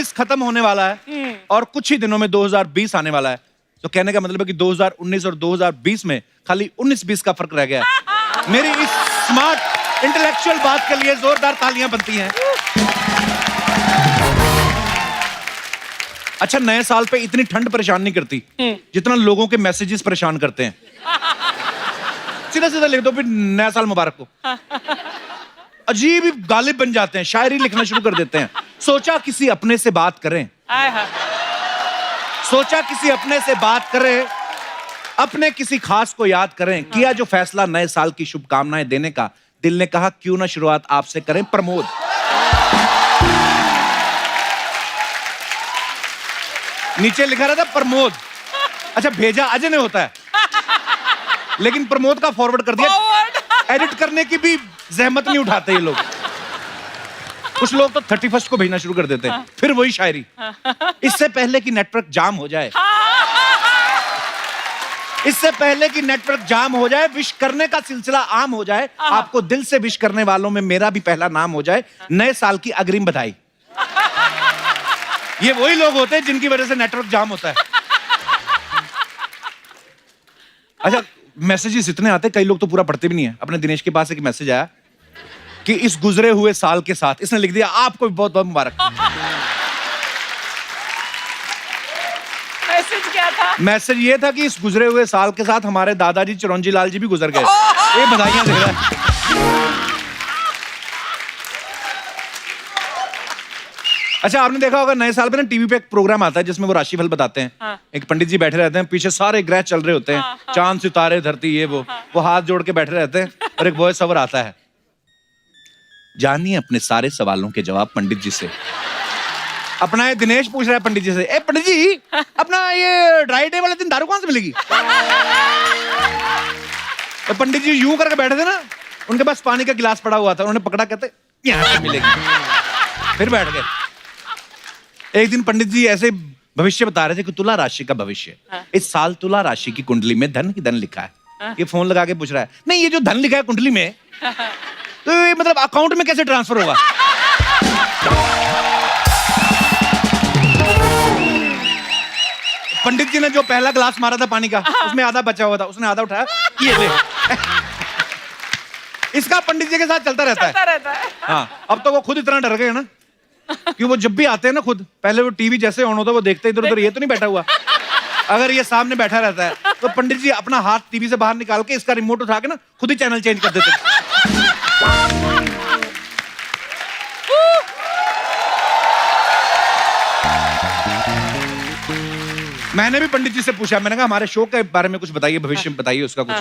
2019 खत्म होने वाला है और कुछ ही दिनों में 2020 आने वाला है। तो कहने का मतलब है कि 2019 और 2020 में खाली 19-20 का फर्क रह गया है। मेरी इस स्मार्ट इंटेलेक्चुअल बात के लिए जोरदार तालियां बनती हैं। अच्छा, नए साल पे इतनी ठंड परेशान नहीं करती जितना लोगों के मैसेजेस परेशान करते हैं। सीधा सीधा लिख दो फिर नया साल मुबारक को। अजीब ही गालिब बन जाते हैं, शायरी लिखना शुरू कर देते हैं। सोचा किसी अपने से बात करें, सोचा किसी अपने से बात करें, अपने किसी खास को याद करें। किया जो फैसला नए साल की शुभकामनाएं देने का, दिल ने कहा क्यों ना शुरुआत आपसे करें प्रमोद। नीचे लिखा रहा था प्रमोद। अच्छा, भेजा अजय ने होता है, लेकिन प्रमोद का फॉरवर्ड कर दिया। एडिट करने की भी जहमत नहीं उठाते ये लोग। कुछ लोग तो 31 को भेजना शुरू कर देते हैं, फिर वही शायरी। इससे पहले कि नेटवर्क जाम हो जाए, इससे पहले कि नेटवर्क जाम हो जाए, विश करने का सिलसिला आम हो जाए, आपको दिल से विश करने वालों में मेरा भी पहला नाम हो जाए। नए साल की अग्रिम बधाई। ये वही लोग होते हैं जिनकी वजह से नेटवर्क जाम होता है। अच्छा, मैसेजेस इतने आते हैं, कई लोग तो पूरा पढ़ते भी नहीं है। अपने दिनेश के पास एक मैसेज आया कि इस गुजरे हुए साल के साथ, इसने लिख दिया आपको भी बहुत बहुत मुबारक। मैसेज क्या था? मैसेज ये था कि इस गुजरे हुए साल के साथ हमारे दादाजी चिरंजी लाल जी भी गुजर गए। ये बधाइयां दे रहा है। अच्छा, आपने देखा होगा नए साल पे ना टीवी पे एक प्रोग्राम आता है जिसमें वो राशिफल बताते हैं। एक पंडित जी बैठे रहते हैं, पीछे सारे ग्रह चल रहे होते हैं, चांद सितारे धरती ये वो हाथ जोड़ के बैठे रहते हैं और एक वॉइस ओवर आता है, जानिए अपने सारे सवालों के जवाब पंडित जी से। अपना ये दिनेश पूछ रहा है पंडित जी से, ए पंडित जी, अपना ये ड्राई डे वाले दिन दारू कहाँ से मिलेगी? तो पंडित जी यूं करके बैठे थे ना, उनके पास पानी का गिलास पड़ा हुआ था, उन्होंने पकड़ा, कहते यहाँ से मिलेगी। फिर बैठ गए। एक दिन पंडित जी ऐसे भविष्य बता रहे थे कि तुला राशि का भविष्य, इस साल तुला राशि की कुंडली में धन ही धन लिखा है। ये फोन लगा के पूछ रहा है, नहीं ये जो धन लिखा है कुंडली में, तो ये मतलब अकाउंट में कैसे ट्रांसफर होगा? पंडित जी ने जो पहला गिलास मारा था पानी का, उसमें आधा बचा हुआ था, उसने आधा उठाया, ये ले। इसका पंडित जी के साथ चलता रहता है। हाँ, अब तो वो खुद इतना डर गए ना कि वो जब भी आते हैं ना, खुद पहले वो टीवी जैसे ऑन होता है वो देखते इधर उधर, ये तो नहीं बैठा हुआ। अगर ये सामने बैठा रहता है तो पंडित जी अपना हाथ टीवी से बाहर निकाल के इसका रिमोट उठा के ना खुद ही चैनल चेंज कर देते। मैंने भी पंडित जी से पूछा, मैंने कहा हमारे शो के बारे में कुछ बताइए, भविष्य में बताइए उसका कुछ।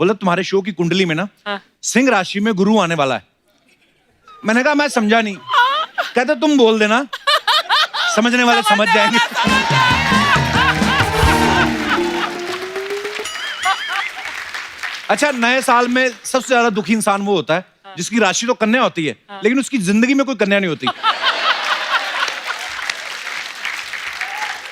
बोला तुम्हारे शो की कुंडली में ना सिंह राशि में गुरु आने वाला है। मैंने कहा मैं समझा नहीं। कहते तुम बोल देना, समझने वाले समझ जाएंगे। अच्छा, नए साल में सबसे ज्यादा दुखी इंसान वो होता है जिसकी राशि तो कन्या होती है, लेकिन उसकी जिंदगी में कोई कन्या नहीं होती।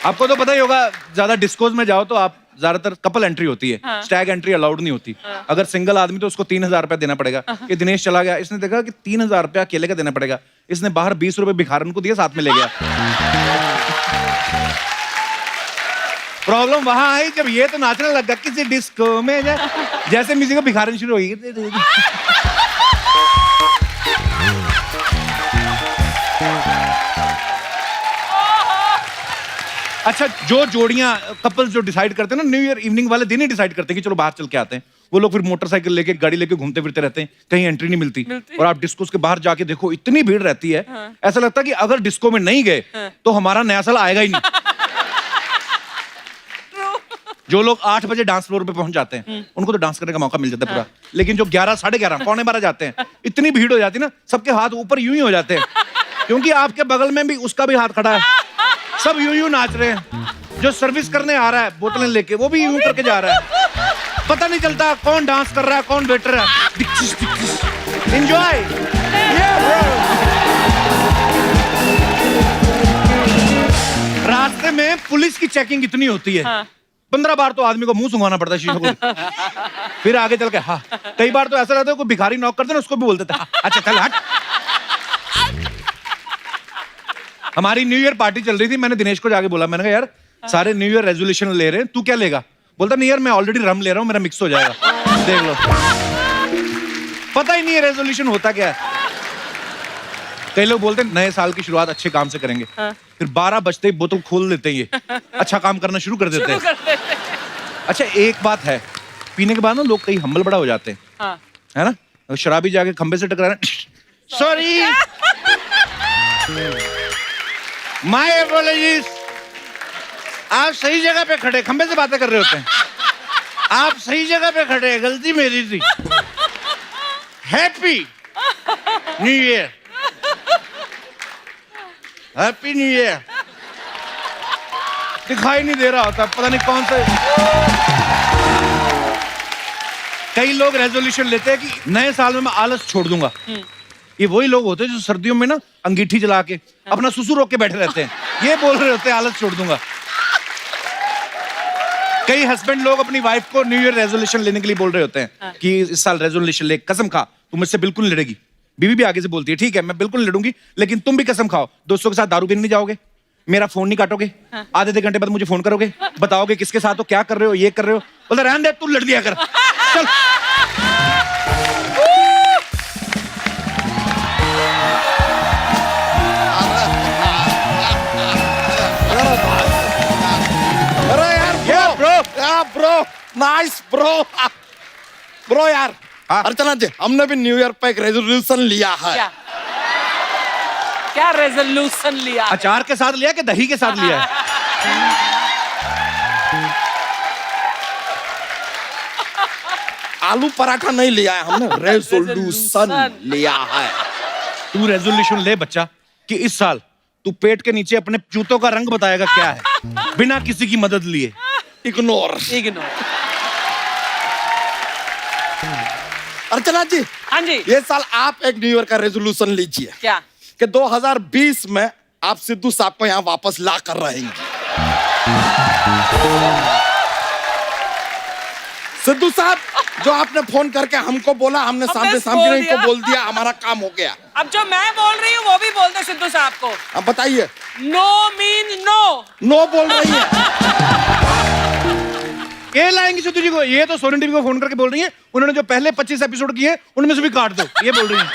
आपको तो पता ही होगा, ज्यादा डिस्कोज में जाओ तो आप ज्यादातर कपल एंट्री होती है, स्टैग एंट्री अलाउड नहीं होती। अगर सिंगल आदमी तो उसको 3,000 रुपया देना पड़ेगा। ये दिनेश चला गया, इसने देखा कि 3,000 रुपया अकेले का देना पड़ेगा, इसने बाहर 20 रुपए भिखारन को दिए, साथ में ले गया। प्रॉब्लम वहां आई जब ये तो नाचने लगा किसी डिस्को में, जैसे म्यूजिक को भिखारन शुरू हुई। अच्छा, जो जोड़ियां कपल्स जो डिसाइड करते हैं ना, न्यू ईयर इवनिंग वाले दिन ही डिसाइड करते हैं कि चलो बाहर चल के आते हैं, वो लोग फिर मोटरसाइकिल लेके गाड़ी लेके घूमते फिरते रहते हैं, कहीं एंट्री नहीं मिलती। और आप डिस्को के बाहर जाके देखो, इतनी भीड़ रहती है, ऐसा लगता है कि अगर डिस्को में नहीं गए तो हमारा नया साल आएगा ही नहीं। जो लोग 8 बजे डांस फ्लोर पे पहुंच जाते हैं उनको तो डांस करने का मौका मिल जाता है पूरा, लेकिन जो 11, 11:30, पौने 12 जाते हैं, इतनी भीड़ हो जाती है ना, सबके हाथ ऊपर यूं ही हो जाते हैं, क्योंकि आपके बगल में भी उसका भी हाथ खड़ा है, सब यूं यूं नाच रहे हैं। जो सर्विस करने आ रहा है बोतलें लेके, वो भी यूं करके जा रहा है, पता नहीं चलता कौन डांस कर रहा है कौन वेटर है। एंजॉय। रास्ते में पुलिस की चेकिंग इतनी होती है, 15 बार तो आदमी को मुंह सुंघाना पड़ता है शीशे को, फिर आगे चल के हाँ। कई बार तो ऐसा रहता है कोई भिखारी नॉक करते ना, उसको भी बोल देता है अच्छा चल हट। हमारी न्यू ईयर पार्टी चल रही थी, मैंने दिनेश को जाके बोला, मैंने कहा यार सारे न्यू ईयर रेजोल्यूशन ले रहे हैं, तू क्या लेगा? बोलता नहीं यार मैं ऑलरेडी रम ले रहा हूँ, मेरा मिक्स हो जाएगा। देख लो, पता ही नहीं है रेजोल्यूशन होता क्या है। कई लोग बोलते हैं नए साल की शुरुआत अच्छे काम से करेंगे, फिर 12 बजते ही बोतल खोल देते हैं, ये अच्छा काम करना शुरू कर देते हैं। अच्छा एक बात है, पीने के बाद ना लोग कई हम्बल बड़ा हो जाते हैं, है ना? शराबी जाके खंबे से टकरा रहे, सॉरी माय अपोलॉजीज, आप सही जगह पे खड़े, खंबे से बातें कर रहे होते हैं, आप सही जगह पे खड़े, गलती मेरी थी, happy new year, happy new year. दिखाई नहीं दे रहा होता, पता नहीं कौन से। कई लोग रेजोल्यूशन लेते हैं कि नए साल में मैं आलस छोड़ दूंगा। ये वही लोग होते हैं जो सर्दियों में ना अंगीठी जला के अपना सुसु रोक के बैठे रहते हैं, ये बोल रहे होते हैं आलस छोड़ दूंगा। कई हस्बैंड लोग अपनी वाइफ को न्यू ईयर रेजोल्यूशन लेने के लिए बोल रहे होते हैं कि इस साल रेजोल्यूशन ले, कसम खा तू मुझसे बिल्कुल नहीं लड़ेगी। बीवी भी आगे से बोलती है ठीक है मैं बिल्कुल नहीं लड़ूंगी, लेकिन तुम भी कसम खाओ दोस्तों के साथ दारू पीने नहीं जाओगे, मेरा फोन नहीं काटोगे, आधे घंटे बाद मुझे फोन करोगे, बताओगे किसके साथ हो, क्या कर रहे हो, ये कर रहे हो। बोलते रहने दे तू लड़ दिया कर, चल। ब्रो नाइस ब्रो यार। अर्चना जी हमने भी न्यू ईयर पे एक रेजोल्यूशन लिया है। क्या रेजोल्यूशन लिया? अचार के साथ लिया कि दही के साथ लिया है? आलू पराठा नहीं लिया है हमने, रेजोल्यूशन लिया है। तू रेजोल्यूशन ले बच्चा कि इस साल तू पेट के नीचे अपने जूतों का रंग बताएगा क्या है, बिना किसी की मदद लिए। इग्नोर। अर्चना जी, हाँ जी, ये साल आप एक न्यू ईयर का रेजोल्यूशन लीजिए। क्या? कि 2020 में आप सिद्धू साहब को यहाँ वापस ला कर रहेंगे। सिद्धू साहब जो आपने फोन करके हमको बोला, हमने सामने सामने इनको बोल दिया, हमारा काम हो गया। अब जो मैं बोल रही हूँ वो भी बोल दे सिद्धू साहब को। अब बताइए। No mean no. नो बोल रही है। ये लाएंगे सिद्धू जी को, ये तो सोनी टीवी को फोन करके बोल रही है उन्होंने जो पहले 25 एपिसोड किए उनमें से भी काट दो, ये बोल रही है।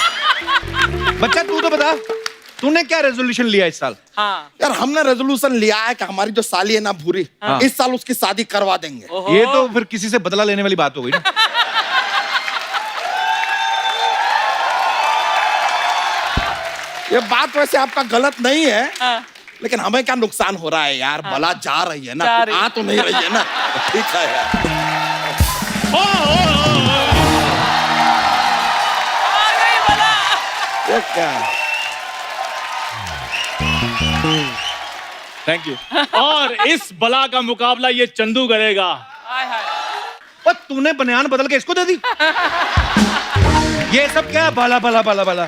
बच्चा तू तो बता तूने क्या रेजोल्यूशन लिया इस साल? हाँ। यार हमने रेजोल्यूशन लिया है कि हमारी जो साली है ना भूरी, हाँ। इस साल उसकी शादी करवा देंगे। ये तो फिर किसी से बदला लेने वाली बात हो गई ना। ये बात वैसे आपका गलत नहीं है, हाँ। लेकिन हमें क्या नुकसान हो रहा है यार? हाँ। भला जा रही है ना, जा आ तो नहीं रही है ना। ठीक है यार। ये क्या? Thank you. और इस बला का मुकाबला ये चंदू करेगा। और तूने बनियान बदल के इसको दे दी। ये सब क्या है? बाला बाला बाला बाला।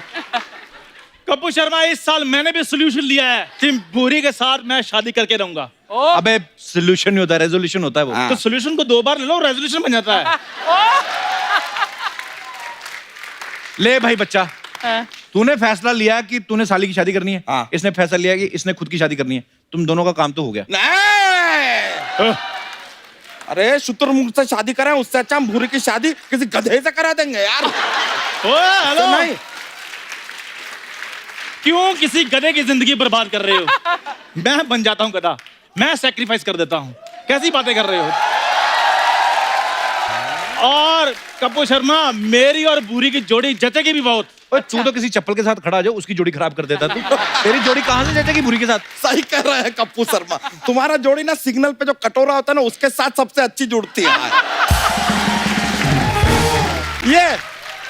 कपूर शर्मा इस साल मैंने भी सोल्यूशन लिया है, सिम भूरी के साथ मैं शादी करके रहूंगा। अबे सोल्यूशन नहीं होता, रेजोल्यूशन होता है वो। तो सोल्यूशन को 2 बार ले लो, रेजोल्यूशन बन जाता है। ले भाई बच्चा, तूने फैसला लिया कि तूने साली की शादी करनी है, हाँ। इसने फैसला लिया कि इसने खुद की शादी करनी है, तुम दोनों का काम तो हो गया। नहीं। अरे शुतुरमुर्ग से शादी करें उससे अच्छा हम भूरी की शादी किसी गधे से करा देंगे यार। हेलो, नहीं क्यों किसी गधे की जिंदगी बर्बाद कर रहे हो? मैं बन जाता हूँ गधा, मैं सैक्रिफाइस कर देता हूँ। कैसी बातें कर रहे हो? और कपूर शर्मा मेरी और भूरी की जोड़ी जचेगी भी बहुत। तू तो किसी चप्पल के साथ खड़ा हो जाओ, उसकी जोड़ी खराब कर देता तू। तेरी जोड़ी कहां से जचेगी भूरी के साथ? सही कह रहे हैं कप्पू शर्मा, तुम्हारा जोड़ी ना सिग्नल पे जो कटोरा होता है ना उसके साथ सबसे अच्छी जुड़ती है।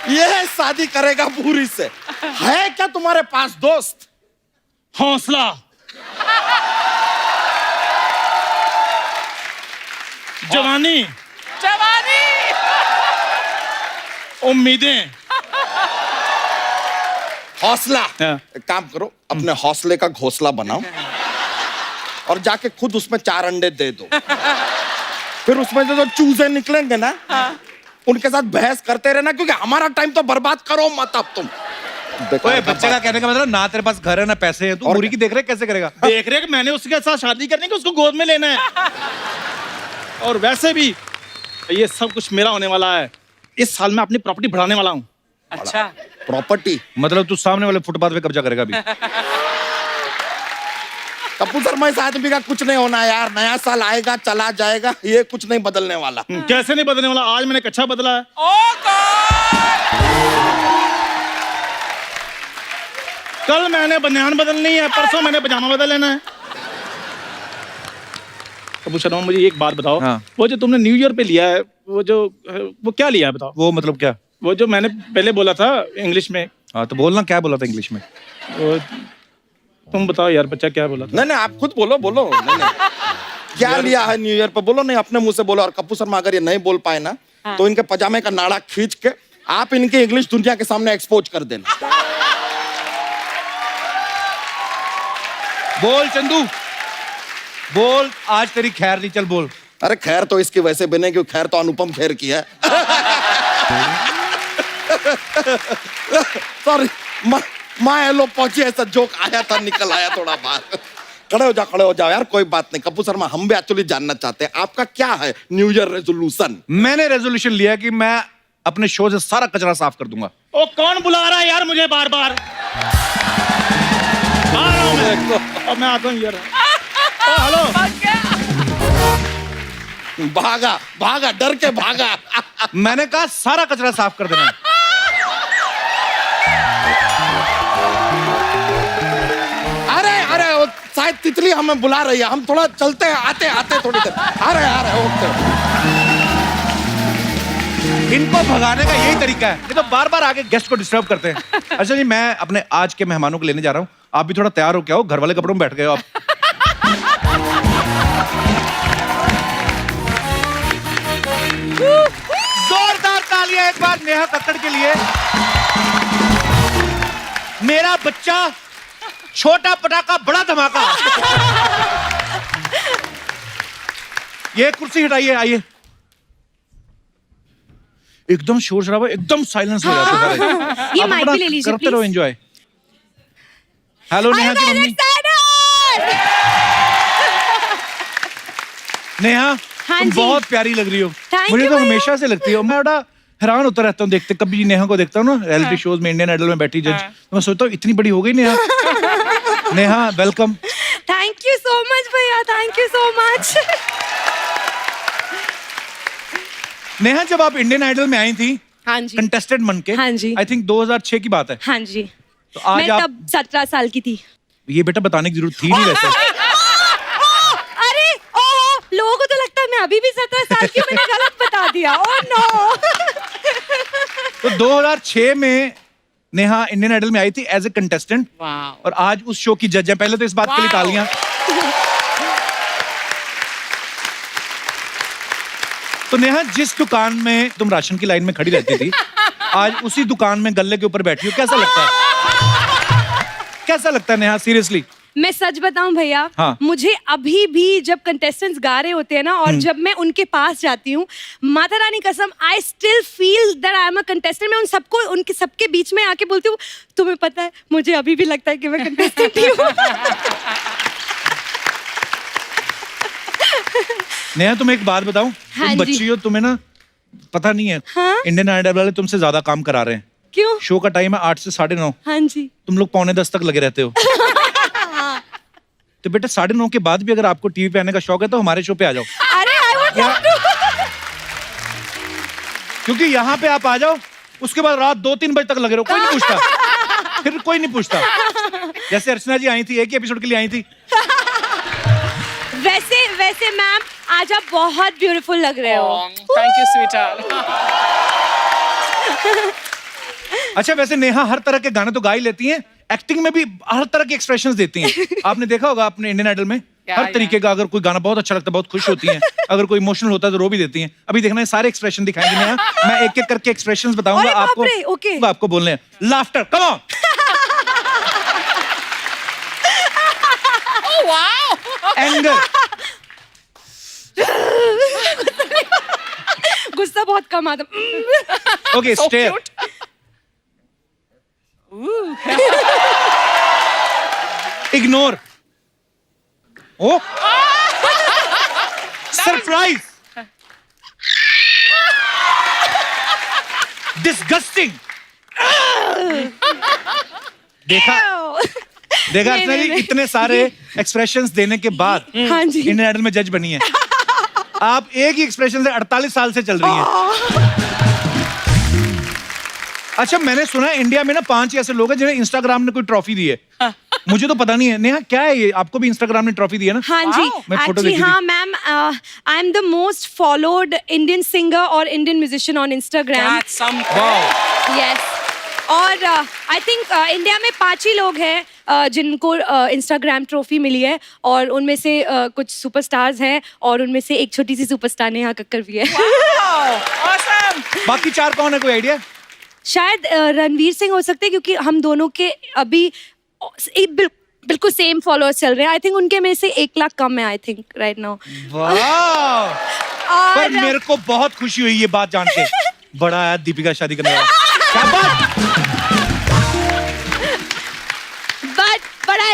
ये शादी करेगा भूरी से। है क्या तुम्हारे पास दोस्त? हौसला, जवानी, उम्मीदें, हौसला। हाँ। एक काम करो, अपने हौसले का घोंसला बनाओ और जाके खुद उसमें 4 अंडे दे दो। फिर उसमें से जो चूजे निकलेंगे ना, उनके साथ बहस करते रहना, क्योंकि हमारा टाइम तो बर्बाद करो मत अब तुम। बेकार ओए का बच्चे का कहने का मतलब ना तेरे पास घर है ना पैसे हैं, तू और बुरी की देख रहे कैसे करेगा? देख रहे हैं कि मैंने उसके साथ शादी करनी है कि उसको गोद में लेना है। और वैसे भी ये सब कुछ मेरा होने वाला है। इस साल मैं अपनी प्रॉपर्टी बढ़ाने वाला हूँ। अच्छा प्रॉपर्टी। मतलब तू सामने वाले फुटपाथ पे कब्जा करेगा अभी? कपूर शर्मा, इस आदमी का कुछ नहीं होना यार। नया साल आएगा चला जाएगा, ये कुछ नहीं बदलने वाला। कैसे नहीं बदलने वाला? आज मैंने कच्छा बदला है। ओ गॉड, कल मैंने बनियान बदलनी है, परसों मैंने पजामा बदल लेना है। कपूर शर्मा, मुझे एक बात बताओ। हाँ। वो जो तुमने न्यू ईयर पे लिया है, वो क्या लिया है बताओ? वो मतलब क्या? वो जो मैंने पहले बोला था इंग्लिश में। हाँ तो बोलना, क्या बोला था इंग्लिश में? वो तुम बताओ यार, बच्चा क्या बोला था? नहीं नहीं, आप खुद बोलो बोलो। नहीं, नहीं। क्या लिया है न्यू ईयर पे? बोलो, नहीं अपने मुंह से बोलो। और कपूर शर्मा अगर ये नहीं बोल पाए ना, तो इनके पजामे का नाड़ा खींच के आप इनके इंग्लिश दुनिया के सामने एक्सपोज कर देना। बोल चंदू, बोल, आज तेरी खैर नहीं, चल बोल। अरे खैर तो इसकी वैसे बने, क्यों खैर तो अनुपम खेर की है। सॉरी, माँ एलो पहुंची, ऐसा जोक आया था, निकल आया थोड़ा बाहर। खड़े हो जाओ यार, कोई बात नहीं। कपूर शर्मा, हम भी एक्चुअली जानना चाहते हैं आपका क्या है न्यू ईयर रेजोल्यूशन? मैंने रेजोल्यूशन लिया कि मैं अपने शो से सारा कचरा साफ कर दूंगा। ओ कौन बुला रहा है यार मुझे बार बार? आ रहा हूँ मैं। अब मैं आता हूँ यार। ओ हेलो। भागा भागा, डर के भागा। मैंने कहा सारा कचरा साफ कर देना। अरे अरे, वो शायद तितली हमें बुला रही है, हम थोड़ा चलते हैं, आते थोड़ी देर। आ रहे ओके। इनको भगाने का यही तरीका है, ये तो बार बार आके गेस्ट को डिस्टर्ब करते हैं। अच्छा जी, मैं अपने आज के मेहमानों को लेने जा रहा हूँ, आप भी थोड़ा तैयार हो, क्या हो घर वाले कपड़ों में बैठ गए हो आप? जोरदार तालियां एक बार नेहा कक्कड़ के लिए। मेरा बच्चा, छोटा पटाखा बड़ा धमाका। ये कुर्सी हटाइए, आइए। एकदम शोर शराबा, एकदम साइलेंस हो जाता है। ये आप माइक अपना भी ले लीजिए करते रहो एंजॉय। हेलो नेहा की मम्मी। नेहा, हाँ तुम जी। बहुत प्यारी लग रही हो। Thank मुझे you तो भैया। हमेशा से लगती हो। मैं बड़ा हैरान होता रहता हूँ देखते, कभी नेहा को देखता हूँ ना रियलिटी शोज में, इंडियन आइडल में बैठी जज, तो मैं सोचता हूँ इतनी बड़ी हो गई Neha. Neha welcome. Thank you so much भैया, thank you so much. Neha, जब आप इंडियन आइडल में आई थी हाँ जी, कंटेस्टेंट बन के, हाँ जी। आई थिंक 2006 की बात है, हाँ जी। तो आज मैं आप, तब 17 साल की थी। ये बेटा बताने की जरूरत थी नहीं वैसे। अरे लोगों को तो लगता है मैं अभी भी 17 साल की हूँ, मैंने गलत बता दिया। Oh no. तो 2006 में नेहा इंडियन आइडल में आई थी एज ए कंटेस्टेंट, वाओ, और आज उस शो की जज है। पहले तो इस बात के लिए Wow. तालियां। तो नेहा, जिस दुकान में तुम राशन की लाइन में खड़ी रहती थी, आज उसी दुकान में गल्ले के ऊपर बैठी हो, कैसा लगता है? कैसा लगता है नेहा, सीरियसली? मैं सच बताऊं भैया, हाँ। मुझे अभी भी जब कंटेस्टेंट्स गा रहे होते हैं ना, और जब मैं उनके पास जाती हूँ, माता रानी कसम, I still feel that I am a contestant. मैं उन सबको, उनके सबके बीच में आके बोलती हूँ, तुम्हें पता है मुझे अभी भी लगता है कि मैं कंटेस्टेंट ही हूँ। नेहा, तुम एक बात बताऊं, हाँ तुम जी। बच्ची हो, तुम्हें ना पता नहीं है, हाँ? इंडियन आइडल वाले तुमसे ज्यादा काम करा रहे हैं। क्यों? शो का टाइम है 8 से 9:30, हाँ जी। तुम लोग 9:45 तक लगे रहते हो। तो बेटा 9:30 के बाद भी अगर आपको टीवी पे आने का शौक है तो हमारे शो पे आ जाओ, अरे आई वुड लव टू। क्योंकि यहाँ पे आप आ जाओ, उसके बाद रात 2-3 बजे तक लगे रहो, कोई नहीं पूछता। फिर कोई नहीं पूछता। जैसे अर्चना जी आई थी, एक ही एपिसोड के लिए आई थी। वैसे मैम, आज आप बहुत ब्यूटीफुल लग रहे हो। Thank you sweetheart. अच्छा, वैसे नेहा हर तरह के गाने तो गा ही लेती हैं, एक्टिंग में भी हर तरह के एक्सप्रेशंस देती हैं। आपने देखा होगा अपने इंडियन आइडल में, हर तरीके का, अगर कोई गाना बहुत अच्छा लगता है, बहुत खुश होती हैं, अगर कोई इमोशनल होता है तो रो भी देती हैं। अभी देखना है, सारे एक्सप्रेशन दिखाएंगे नेहा, मैं एक एक करके एक्सप्रेशंस बताऊंगा अरे बाप आपको, रे, ओके। वो आपको बोलने हैं। Laughter, come on. Oh wow, anger, गुस्सा बहुत कम आता। Okay, stare, ignore. Oh surprise. Disgusting. देखा देखा अर्चना जी, इतने सारे एक्सप्रेशंस देने के बाद हाँ जी। इंडियन आइडल में जज बनी है। आप एक ही एक्सप्रेशन से 48 साल से चल रही हैं। अच्छा, मैंने सुना है इंडिया में ना 5 ऐसे लोग हैं जिन्हें इंस्टाग्राम ने कोई ट्रॉफी दी है। मुझे तो पता नहीं है। नेहा, क्या है ये? आपको भी इंस्टाग्राम ने ट्रॉफी दी है ना? हाँ जी, मैं फोटो एक्चुअली देखी थी। हाँ ma'am, I am the most followed Indian singer और Indian musician on Instagram. That's something. Yes. और आई थिंक इंडिया में 5 ही लोग हैं जिनको इंस्टाग्राम ट्रॉफी मिली है, और उनमें से कुछ सुपरस्टार्स हैं, और उनमें से एक छोटी सी सुपरस्टार नेहा कक्कर भी है। Wow, awesome. बाकी 4 कौन है, कोई आइडिया? शायद रणवीर सिंह हो सकते हैं, क्योंकि हम दोनों के अभी बिल्कुल सेम फॉलोअर्स चल रहे हैं। आई थिंक उनके में से 1 लाख कम है आई थिंक राइट नाउ। वाह! पर मेरे को बहुत खुशी हुई ये बात जान के। बड़ा है दीपिका शादी करने वाला। क्या बात! But I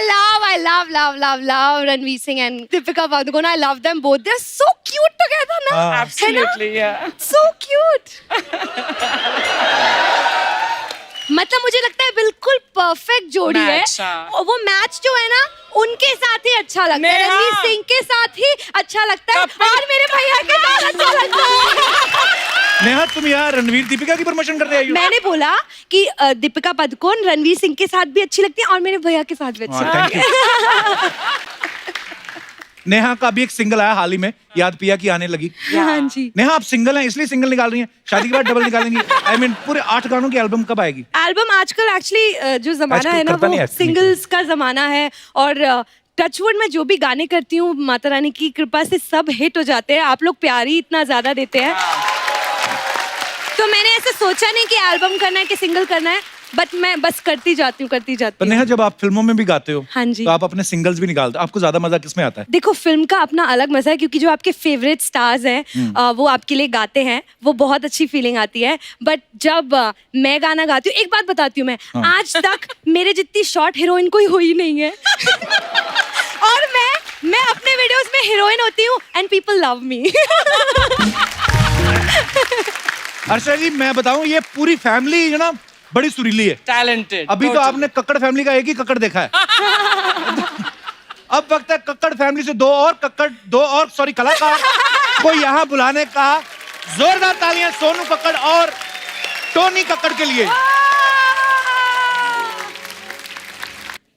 love Ranveer Singh and Deepika Padukone. I love them both. They're so cute together now. हाँ। Absolutely, yeah. So cute. मतलब मुझे लगता है बिल्कुल परफेक्ट जोड़ी है। Match, हाँ। और वो मैच जो है ना, उनके साथ ही अच्छा लगता है। नेहा। रणवीर सिंह के साथ ही अच्छा लगता है, और मेरे भैया के साथ अच्छा लगता है। नेहा, तुम यार रणवीर दीपिका की प्रमोशन करने आई हो? मैंने बोला कि दीपिका पादुकोण रणवीर सिंह के साथ भी अच्छी लगती है, और मेरे भैया के साथ भी अच्छी हाँ, लगती है। नेहा का भी एक सिंगल आया हाल ही में, याद पिया की आने लगी। हाँ जी। नेहा, आप सिंगल हैं इसलिए सिंगल निकाल रही हैं, शादी के बाद डबल निकालेंगी? आई मीन पूरे 8 गानों की एल्बम कब आएगी? एल्बम आजकल एक्चुअली जो जमाना आजकल है ना, करता नहीं वो है actually। सिंगल्स का जमाना है, और टचवुड में जो भी गाने करती हूँ, माता रानी की कृपा से सब हिट हो जाते हैं। आप लोग प्यार ही इतना ज्यादा देते हैं, तो मैंने ऐसे सोचा नहीं कि एल्बम करना है कि सिंगल करना है, बट मैं बस करती जाती हूँ पर नेहा, जब आप फिल्मों में भी गाते हो, हाँ जी। तो आप अपने सिंगल्स भी निकालते हो, आपको ज्यादा मजा किसमें आता है? देखो, फिल्म का अपना अलग मजा है, क्योंकि जो आपके फेवरेट स्टार्स हैं वो आपके लिए गाते हैं, वो बहुत अच्छी फीलिंग आती है। बट जब मैं गाना गाती हूँ, एक बात बताती हूँ मैं, आज तक मेरे जितनी शॉर्ट हीरोइन कोई हुई नहीं है। और मैं अपने वीडियोस में हीरोइन होती हूँ, एंड पीपल लव मी। अर्चना जी, मैं बताऊं, ये पूरी फैमिली है ना, बड़ी सुरीली है। Talented. अभी तो totally. आपने कक्कड़ फैमिली का एक ही कक्कड़ देखा है। अब वक्त है कक्कड़ फैमिली से दो और कलाकार को यहाँ बुलाने का। जोरदार तालियां सोनू कक्कड़ और टोनी कक्कड़ के लिए।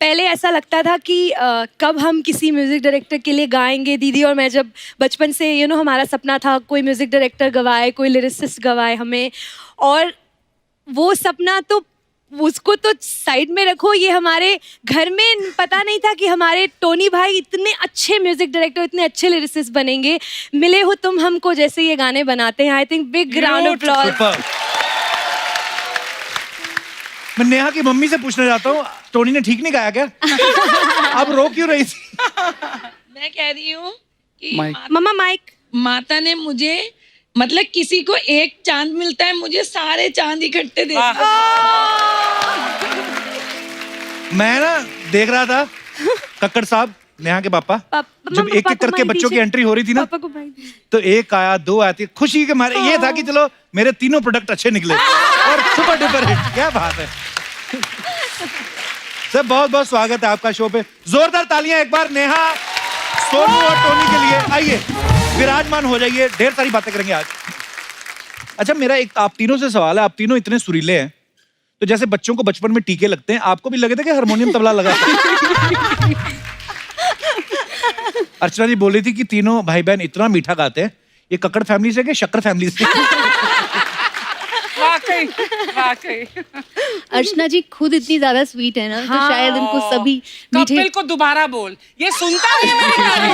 पहले ऐसा लगता था कि कब हम किसी म्यूजिक डायरेक्टर के लिए गाएंगे। दीदी और मैं जब बचपन से हमारा सपना था कोई म्यूजिक डायरेक्टर गवाए, कोई लिरिसिस्ट गवाए हमें, और वो सपना तो उसको तो साइड में रखो, ये हमारे घर में पता नहीं था कि हमारे टोनी भाई इतने अच्छे म्यूजिक डायरेक्टर, इतने अच्छे लिरिसिस्ट बनेंगे। मिले हो तुम हमको जैसे ये गाने बनाते हैं। I think big round of applause. Super. मैं नेहा की मम्मी से पूछना चाहता हूँ, टोनी ने ठीक नहीं गाया क्या? अब रो क्यों रही थी? मैं कह रही हूँ कि मम्मा माइक। माता ने मुझे, मतलब किसी को एक चांद मिलता है, मुझे सारे चांद इकट्ठे दे दिए। मैं ना देख रहा था कक्कड़ साहब, नेहा के पापा, जब एक एक करके बच्चों की एंट्री हो रही थी ना, पापा को भाई तो 1 आया 2 आती, खुशी के मारे ये था कि चलो मेरे तीनों प्रोडक्ट अच्छे निकले और सुपर डुपर हिट। क्या बात है सर, बहुत बहुत स्वागत है आपका शो पे। जोरदार तालियां एक बार नेहा, सोनू और टोनी के लिए। आइए विराजमान हो जाइए, ढेर सारी बातें करेंगे आज। अच्छा, मेरा एक आप तीनों से सवाल है, आप तीनों इतने सुरीले हैं, तो जैसे बच्चों को बचपन में टीके लगते हैं, आपको भी लगे थे कि हारमोनियम तबला लगा? अर्चना जी बोल रही थी कि तीनों भाई बहन इतना मीठा गाते हैं। ये कक्कड़ फैमिली से कि शक्कर फैमिली से? वाकई। अर्चना जी खुद इतनी ज्यादा स्वीट है ना, तो शायद इनको सभी मीठे। कपिल को दोबारा बोल, ये सुनता नहीं है मेरे गाने।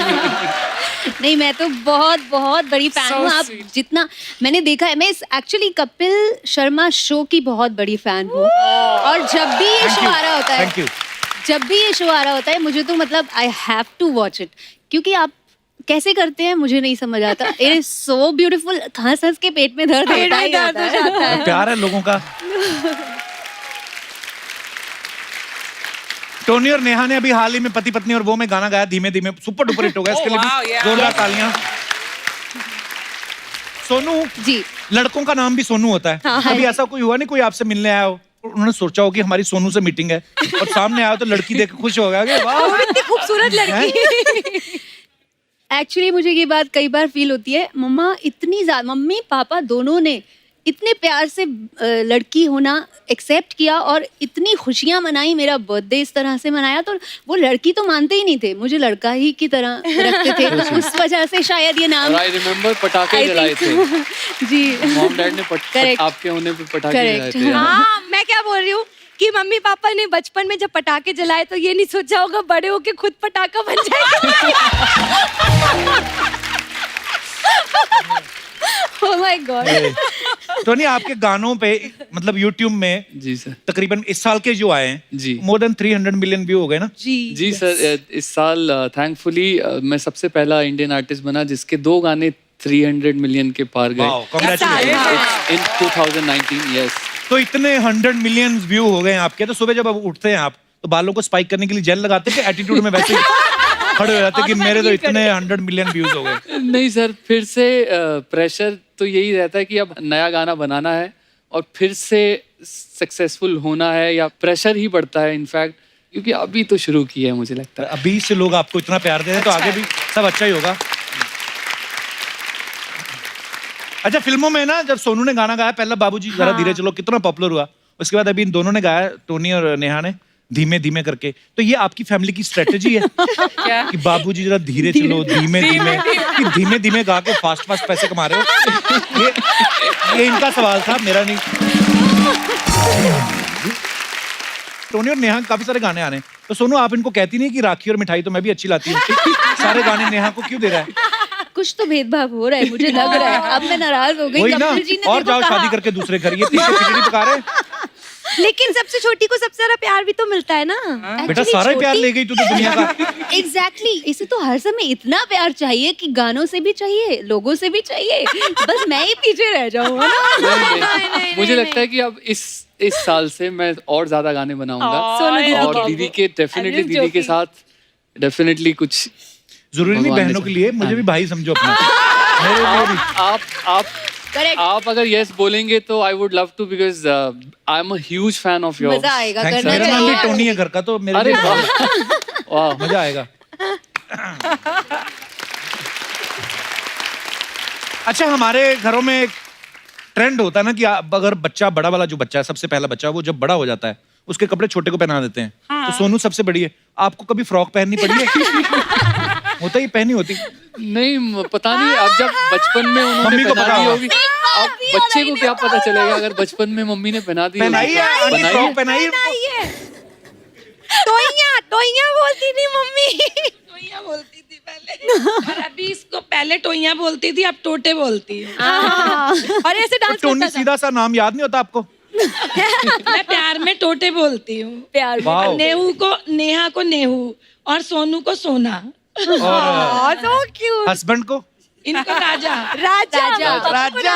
नहीं, मैं तो बहुत बहुत बड़ी फैन So हूँ। आप sweet. जितना मैंने देखा है, मैं एक्चुअली कपिल शर्मा शो की बहुत बड़ी फैन हूँ, और जब भी ये शो आ रहा होता है, थैंक यू। जब भी ये शो आ रहा होता है, मुझे तो मतलब I have to watch it, क्योंकि आप कैसे करते हैं मुझे नहीं समझ आता। It is so beautiful. हंस हंस के पेट में दर्द होता ही होता है। प्यार है लोगों का। टोनी और नेहा ने अभी हाल ही में पति पत्नी और वो में गाना गाया धीमे धीमे, सुपर डुपर हिट हो गया। इसके लिए wow, भी yeah. जोरदार तालियां। सोनू, जी लड़कों का नाम भी सोनू होता है। हाँ, कभी है। ऐसा कोई हुआ नहीं, कोई आपसे मिलने आया हो, उन्होंने सोचा हो कि हमारी सोनू से मीटिंग है और सामने आया हो तो लड़की देख के खुश हो गया कि वाह वो इतनी खूबसूरत लड़की। एक्चुअली मुझे ये बात कई बार फील होती है, मम्मा इतनी ज्यादा, मम्मी पापा दोनों ने इतने प्यार से लड़की होना एक्सेप्ट किया और इतनी खुशियां मनाई, मेरा बर्थडे इस तरह से मनाया, तो वो लड़की तो मानते ही नहीं थे, मुझे लड़का ही की तरह रखते थे। उस वजह से शायद ये नाम आई रिमेम्बर पटाखे I जलाए think थे, so. जी मॉम डैड ने Correct. आपके होने पे पटाखे जलाए Correct. थे। हाँ, मैं क्या बोल रही हूँ कि मम्मी पापा ने बचपन में जब पटाखे जलाए तो ये नहीं सोचा होगा बड़े होके खुद पटाखा बन जाएगा। Oh my God. टोनी, आपके गानों पे मतलब YouTube में जी सर। तकरीबन इस साल के जो आए हैं जी। मोर देन 300 मिलियन व्यू हो गए ना। जी सर, इस साल थैंकफुली मैं सबसे पहला इंडियन आर्टिस्ट बना जिसके 2 गाने 300 मिलियन के पार गए वाओ, कांग्रेचुलेशन। इन 2019। यस तो इतने 100 मिलियन व्यू हो गए हैं आपके, तो सुबह जब अब उठते हैं आप तो बालों को स्पाइक करने के लिए जेल लगाते हैं कि एटीट्यूड में वैसे ही खड़े हो जाते हैं कि मेरे तो इतने 100 मिलियन व्यूज हो गए? नहीं सर, फिर से प्रेशर तो यही रहता है कि अब नया गाना बनाना है और फिर से सक्सेसफुल होना है, या प्रेशर ही बढ़ता है इनफैक्ट, क्योंकि अभी तो शुरू किया है मुझे लगता है। अभी से लोग आपको इतना प्यार दे रहे हैं तो आगे भी सब अच्छा ही होगा। अच्छा, फिल्मों में ना जब सोनू ने गाना गाया पहला बाबूजी जरा धीरे चलो, कितना पॉपुलर हुआ, उसके बाद अभी इन दोनों ने गाया, टोनी और नेहा ने, धीमे धीमे करके। तो ये आपकी फैमिली की स्ट्रेटेजी है कि बाबूजी जरा धीरे चलो, धीमे धीमे, कि धीमे धीमे गा के फास्ट फास्ट पैसे कमा रहे हो? ये इनका सवाल था, मेरा नहीं। टोनी और नेहा के काफी सारे गाने आ रहे हैं, तो सोनू आप इनको कहती नहीं कि राखी और मिठाई तो मैं भी अच्छी लाती हूँ, सारे गाने नेहा को क्यों दे रहा है? कुछ तो भेदभाव हो रहा है, मुझे लग रहा है। अब मैं नाराज हो गई। वही ना, कपिल जी ने और देखो जाओ कहा। शादी करके दूसरे घर, ये तीसरे खिचड़ी पका रहे हैं। लेकिन सबसे छोटी को सबसे ज्यादा प्यार भी तो मिलता है ना। बेटा सारा ही प्यार ले गई तू तो दुनिया का। एग्जैक्टली, इसे तो हर समय इतना प्यार चाहिए कि गानों से भी चाहिए, लोगों से भी चाहिए, बस मैं ही पीछे रह जाऊँ ना। मुझे लगता है कि अब इस साल से मैं और ज्यादा गाने बनाऊंगा, सोनू दीदी और के। दीदी के डेफिनेटली दीदी के साथ डेफिनेटली कुछ जरूरी नहीं भगवान ने बहनों के लिए, मुझे भी भाई समझो अपना। मेरे लिए भी। आप Correct. आप अगर यस बोलेंगे तो I would love to, because I am a huge fan of yours. मजा आएगा, Thanks, करना मेरा नाम भी चाहिए। टोनी है घर का, तो मेरे अरे लिए वाह वाह, मजा आएगा। अच्छा, हमारे घरों में एक ट्रेंड होता है ना कि अगर बच्चा, बड़ा वाला जो बच्चा है, सबसे पहला बच्चा, वो जब बड़ा हो जाता है उसके कपड़े छोटे को पहना देते हैं। तो सोनू सबसे बड़ी है, आपको कभी फ्रॉक पहननी पड़ी है? होता ही पहनी होती। नहीं पता नहीं, अब जब बचपन में मम्मी उन्होंने को पहना पता दी होगा। होगी, अब बच्चे को क्या पता चलेगा अगर बचपन में मम्मी ने पहना दी पहनाई है, आंटी बनाई फ्रॉक है? पहनाई है। ये टोइया बोलती थी मम्मी। टोइया बोलती थी पहले, और अभी इसको पहले टोइया बोलती थी, अब टोटे बोलती है। और ऐसे डांस टोनी करता था। सीधा सा नाम याद नहीं होता आपको? मैं प्यार में टोटे बोलती हूँ। प्यार में। वाह। नेहू को, नेहा को नेहू, और सोनू को सोना, और तो क्यूट। हस्बैंड को? इनको राजा। राजा। राजा।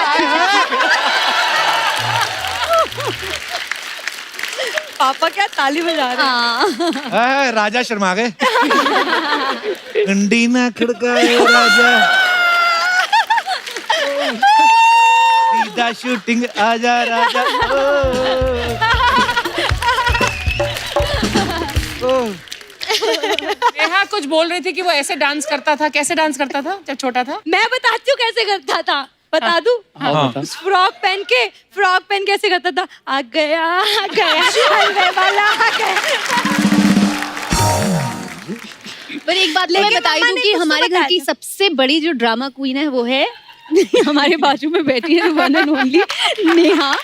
पापा क्या ताली बजा रहे हैं। राजा शर्मा गए। अंडी ना खड़काए राजा, सीधा शूटिंग आजा राजा। नेहा कुछ बोल रही थी कि वो ऐसे डांस करता था, कैसे डांस करता था जब छोटा था? मैं बताती हूँ कैसे करता था, बता दूं? हाँ। फ्रॉक पहन के ऐसे करता था, आ गया हलवे वाला आ गया। पर एक बात मैं लेकिन बता मम्मा दूं ने कि कुछ हमारे तो घर बताया की था। सबसे बड़ी जो ड्रामा क्वीन है वो है हमारे बाजू में बैठी है, वन एंड ओनली नेहा।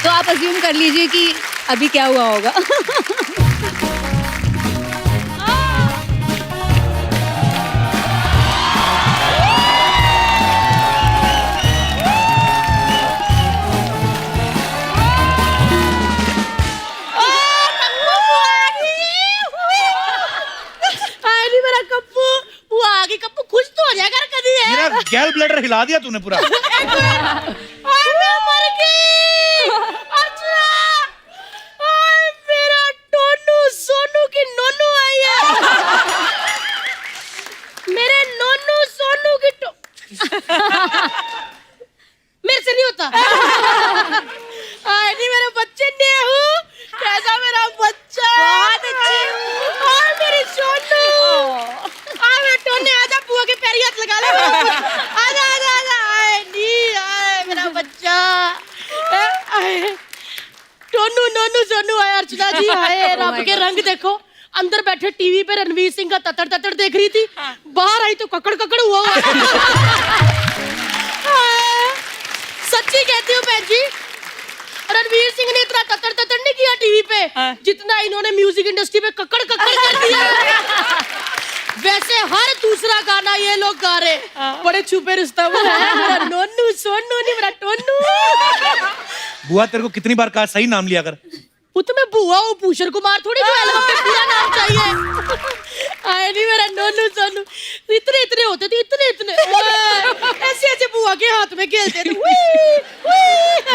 तो आप अज्यूम कर लीजिए कि अभी क्या हुआ होगा। मेरा गैल ब्लैडर हिला दिया तूने पूरा। मेरा टोनू की नोनू आई है। मेरे नोनू सोनू की मेरे से नहीं होता। नहीं मेरे बच्चे नेहू, कैसा मेरा बच्चा, बहुत अच्छी। और मेरी सोनू, मेरा टोने, आजा बुआ के पैर हाथ लगा ले। आजा आजा आजा, आए नहीं आए मेरा बच्चा। टोनू नोनू सोनू आए। अर्चना जी आए, रब के रंग देखो। अंदर बैठे टीवी पे रणवीर सिंह का ततर ततर देख रही थी, बाहर आई तो ककड़ ककड़ हुआ। सच्ची कहती हूँ बहन जी, रणवीर सिंह ने इतना ततर ततर नहीं किया टीवी पे जितना इन्होंने म्यूजिक इंडस्ट्री पे ककड़ ककड़ कर दिया। वैसे हर दूसरा गाना ये लोग गा रहे, बड़े छुपे रिश्ता वो है। मेरा नोनू सोनू नहीं, मेरा टोनू। बुआ तेरे को कितनी बार कहा सही नाम लिया कर। वो तो मैं बुआ हूँ, भूषण कुमार थोड़ी, जो एल्बम पे पूरा नाम चाहिए। आए नहीं मेरा नोनू सोनू। इतने इतने होते थे, इतने इतने, ऐसे ऐसे बुआ के हाथ में खेलते थे।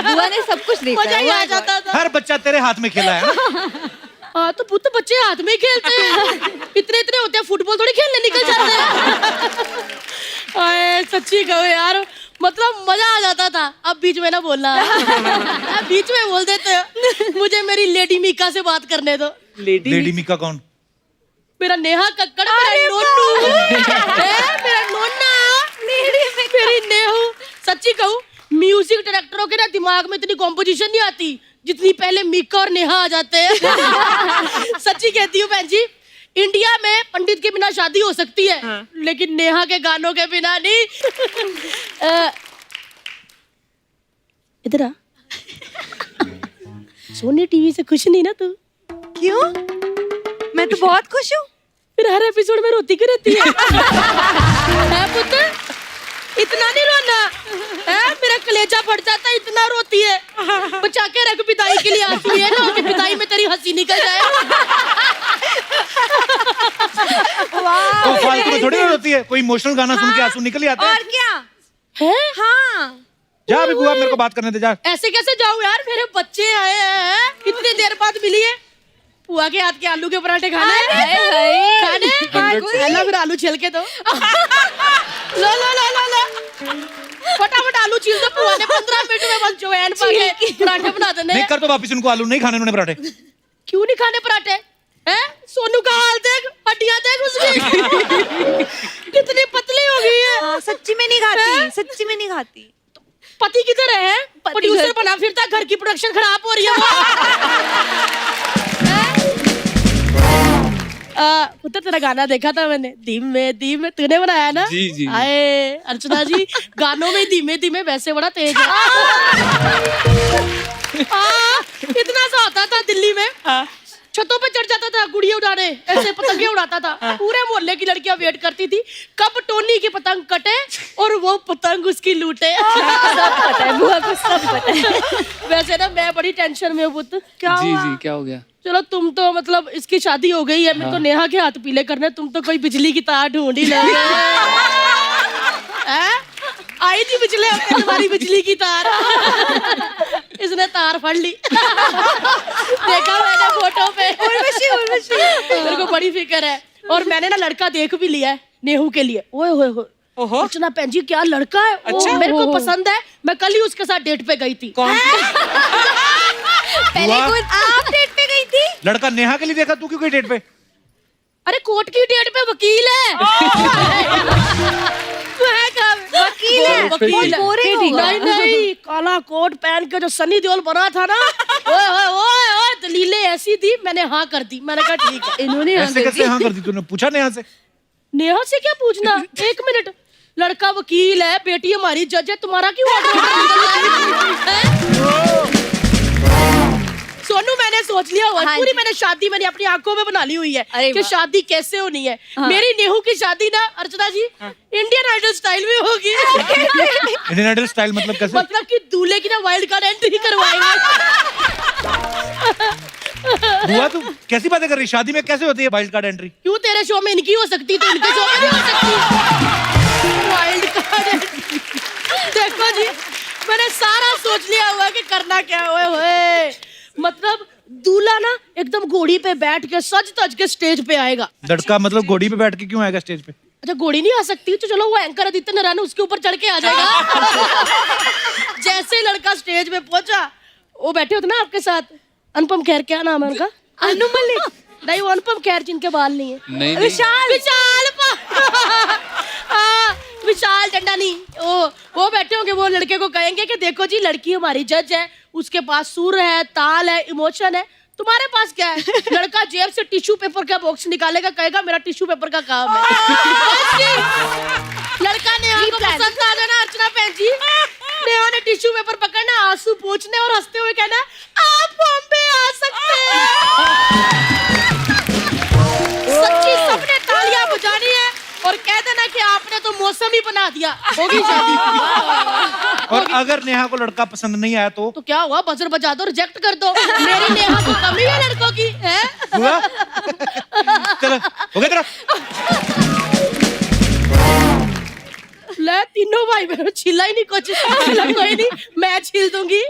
बुआ ने सब कुछ देखा मजा ही आ जाता था। हर बच्चा तेरे हाथ में खेला है ना? हाँ तो पुत्र बच्चे हाथ में ही खेलते हैं। इतने इतने होते हैं, फुटबॉल थोड़ी खेलने निकल जाते हैं। सच्ची कहो यार, मतलब मजा आ जाता था। अब बीच में ना बोलना। अब बीच में बोल देते हो। मुझे मेरी लेडी मीका से बात करने दो। लेडी मीका कौन? मेरा नेहा कक्कड़, मेरा नोनू, मेरा नोना, मेरी नेहू। सच्ची कहूँ, म्यूजिक डायरेक्टरों के ना दिमाग में इतनी कॉम्पोजिशन नहीं आती जितनी पहले मीका और नेहा आ जाते हैं। सच्ची कहती हूँ बहन जी, इंडिया में पंडित के बिना शादी हो सकती है, लेकिन नेहा के गानों के बिना नहीं। इधर आ। सोनी टीवी से खुश नहीं ना तू? क्यों? मैं तो बहुत खुश हूँ। फिर हर एपिसोड में रोती क्यों रहती है? पुत्र इतना नहीं रोना है, मेरा कलेजा फट जाता है, इतना रोती है। बचा के रख पिताई के लिए आंसू, है ना कि पिताई में तेरी हंसी निकल जाए। तो फालतू में थोड़ी रोती है, कोई इमोशनल गाना सुन के आंसू निकल ही आते हैं। और क्या है? हाँ, जा अभी बुआ, मेरे को बात करने दे जा। ऐसे कैसे जाऊं यार, मेरे बच्चे आए हैं, कितनी देर बाद मिली है। बुआ के हाथ के आलू के पराठे खाने खाने। फिर आलू छिल के दो। लो लो लो लो लो, फटाफट आलू छील दो। बुआ ने 15 मिनट में बस जवैन पा के पराठे बना देने। नहीं कर तो वापस उनको आलू नहीं खाने उन्होंने पराठे। क्यों नहीं खाने पराठे? हैं? सोनू का हाल देख, हड्डियां देख उसकी। कितनी पतली हो गई है। सच्ची में नहीं खाती, सच्ची में नहीं खाती। पति किधर है? प्रोड्यूसर बना फिरता, घर की प्रोडक्शन खराब हो रही है। पुत्र तेरा गाना देखा था मैंने, धीमे धीमे, तूने बनाया ना? जी, जी। आए अर्चना जी, गानों में धीमे धीमे वैसे बड़ा तेज है। इतना सा होता था दिल्ली में, छतों पे चढ़ जाता था गुड़िया उड़ाने, ऐसे पतंगे उड़ाता था। पूरे मोहल्ले की लड़कियां वेट करती थी कब टोनी की पतंग कटे और वो पतंग उसकी लूटे। सब पता है बुआ को, सब पता है। वैसे ना मैं बड़ी टेंशन में हूँ पुत्र। क्या जी हुआ? जी क्या हो गया? चलो तुम तो मतलब इसकी शादी हो गई है, मैं तो नेहा के हाथ पीले करने, तुम तो कोई बिजली की तार ढूंढ ही लोगे। आई थी पिछले हफ्ते तुम्हारी बिजली की तार, इसने तार फड़ ली। देखा मैंने फोटो पे। उर्वशी, उर्वशी। मेरे को बड़ी फिक्र है, और मैंने ना लड़का देख भी लिया है नेहू के लिए। ओए होए होए, अर्चना भैन जी क्या लड़का है। अच्छा? मेरे को पसंद है, मैं कल ही उसके साथ डेट पे गई थी। पहले कौन आप डेट पे गई थी? लड़का नेहा के लिए देखा, तू क्यों गई डेट पे? अरे कोर्ट की डेट पे वकील है। वकील है, वकील है। बोरिंग होगा। नहीं नहीं, काला कोट पहन के जो सनी देओल बना था ना, ओए ओए ओए ओए, दलीलें ऐसी थी, मैंने हाँ कर दी। मैंने कहा ठीक है। इन्होंने ऐसे कैसे हाँ कर दी? तूने पूछा नेहा से? नेहा से क्या पूछना? एक मिनट, लड़का वकील है, बेटी हमारी जज है, तुम्हारा क्यों ऑर्डर? सोनू मैंने सोच लिया हुआ है, पूरी मैंने शादी मैंने अपनी आंखों में बना ली हुई है कि शादी कैसे होनी है। मेरी नेहू की शादी ना अर्चना जी इंडियन आइडल स्टाइल में होगी। इंडियन आइडल स्टाइल मतलब कैसे? मतलब कि दूल्हे की ना वाइल्ड कार्ड एंट्री करवाएंगे। बुआ तू कैसी बातें कर रही? शादी में कैसे होती है वाइल्ड कार्ड एंट्री? क्यों तेरे शो में इनकी हो सकती तो इनके शो में नहीं हो सकती? Wild card entry. देखो जी, मैंने सारा सोच लिया हुआ कि करना क्या हुए। मतलब दूल्हा ना एकदम घोड़ी पे बैठ के सज तज के स्टेज पे आएगा। लड़का मतलब घोड़ी पे बैठ के क्यों आएगा स्टेज पे? अच्छा घोड़ी नहीं आ सकती तो चलो वो एंकर आदित्य नारायण उसके ऊपर चढ़ के आ जाएगा। जैसे ही लड़का स्टेज पे पहुंचा, वो बैठे होते ना आपके साथ, अनुपम खेर, क्या नाम है उनका? अनुमल नहीं, वो अनुपम खेर जिनके बाल नहीं है। नहीं, नहीं। विशाल हाँ, विशाल डंडानी, वो बैठे होंगे, वो लड़के को कहेंगे कि देखो जी लड़की हमारी जज है, उसके पास सुर है, ताल है, इमोशन है, तुम्हारे पास क्या है? लड़का जेब से टिश्यू पेपर का बॉक्स निकालेगा, कहेगा मेरा टिश्यू पेपर का काम है। लड़का नेहा को पसंद आ जाना, अर्चना बहन जी, नेहा ने टिश्यू पेपर पकड़ना, आंसू पोंछने और हंसते हुए कहना आप बॉम्बे आ सकते हैं। सच्ची सबने तालियां बजानी है और कह देना कि आपने तो मौसम ही बना दिया, होगी शादी। और अगर नेहा को लड़का पसंद नहीं आया तो क्या हुआ? बजर बजा दो, रिजेक्ट कर दो। मेरी नेहा को कमी है लड़कों की है? हुआ? चलो हो गया तेरा। ले तीनों भाई बहनों छिला ही नहीं कुछ। छिला कोई नहीं, मैं छिल दूंगी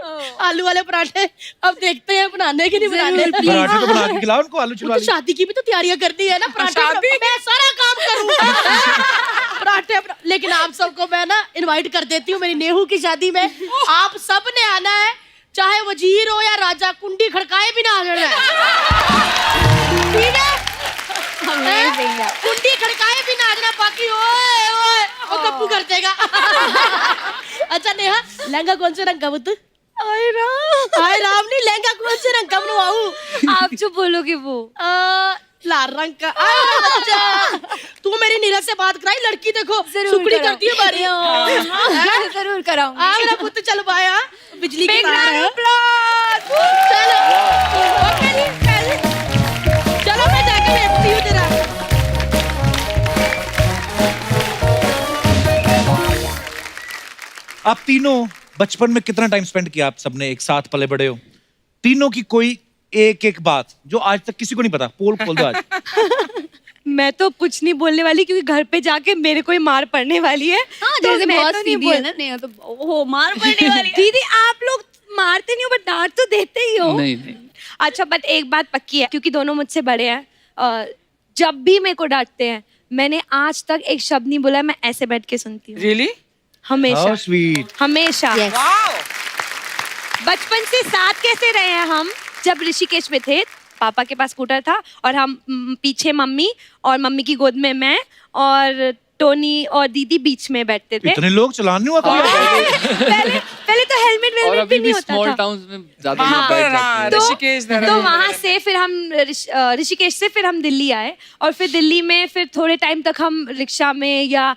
आलू वाले पराठे। अब देखते हैं बनाने की नहीं बनाने। पराठे तो बना के खिलाओ उनको, आलू तो छिलवा शादी की भी तो तैयारियां करनी है ना, पराठे मैं सारा काम करूंगा। पराठे लेकिन आप सबको मैं ना इनवाइट कर देती हूँ मेरी नेहू की शादी में। आप सब ने आना है, चाहे वजीर हो या राजा, कुंडी खड़काए भी ना आ जाना है, ठीक है? कुंडी खड़काए भी ना आ जाना, बाकी ओए ओए वो कप्पू कर देगा। अच्छा नेहा, लहंगा कौन से रंग का बुत? हाय राम नहीं, लहंगा कौन से रंग का बनवाऊं? आप जो बोलोगे वो। लाल रंग का। अच्छा तू मेरी नीरज से बात कराई, लड़की देखो सुकड़ी करती है हमारी। जरूर कराऊंगी। आ मेरा पुत्र चल पाया, बिजली की तार है। चलो ओके जी, चलो मैं जाकर देखती हूँ जरा। आप तीनों बचपन में कितना टाइम स्पेंड किया? आप सबने एक साथ पले बड़े हो, तीनों की कोई एक एक बात जो आज तक किसी को नहीं पता, पोल खोल दो आज। मैं तो कुछ नहीं बोलने वाली क्योंकि घर पे जाके मेरे को ही मार पड़ने वाली है। हाँ, तो जैसे मैं बहुत तो नहीं सीधी है ना नेहा, तो ओहो मार पड़ने वाली है। दीदी आप लोग मारते नहीं हो बट डांट तो देते ही हो। नहीं नहीं। अच्छा बट एक बात पक्की है, क्योंकि दोनों मुझसे बड़े हैं, जब भी मेरे को डांटते हैं मैंने आज तक एक शब्द नहीं बोला, मैं ऐसे बैठ के सुनती हूँ। रियली? हमेशा स्वीट। हमेशा। बचपन से साथ कैसे रहे हैं हम? जब ऋषिकेश में थे, पापा के पास स्कूटर था और हम पीछे मम्मी और मम्मी की गोद में मैं और टोनी और दीदी बीच में बैठते थे। इतने लोग चलान नहीं हुआ कभी? पहले तो हेलमेट और वेलमेट अभी भी नहीं भी होता स्मॉल था। टाउन्स में ज्यादा वहाँ लोग पर बैठ जाते हैं। ऋषिकेश, तो वहां से फिर हम ऋषिकेश से फिर हम दिल्ली आए और फिर दिल्ली में फिर थोड़े टाइम तक हम रिक्शा में या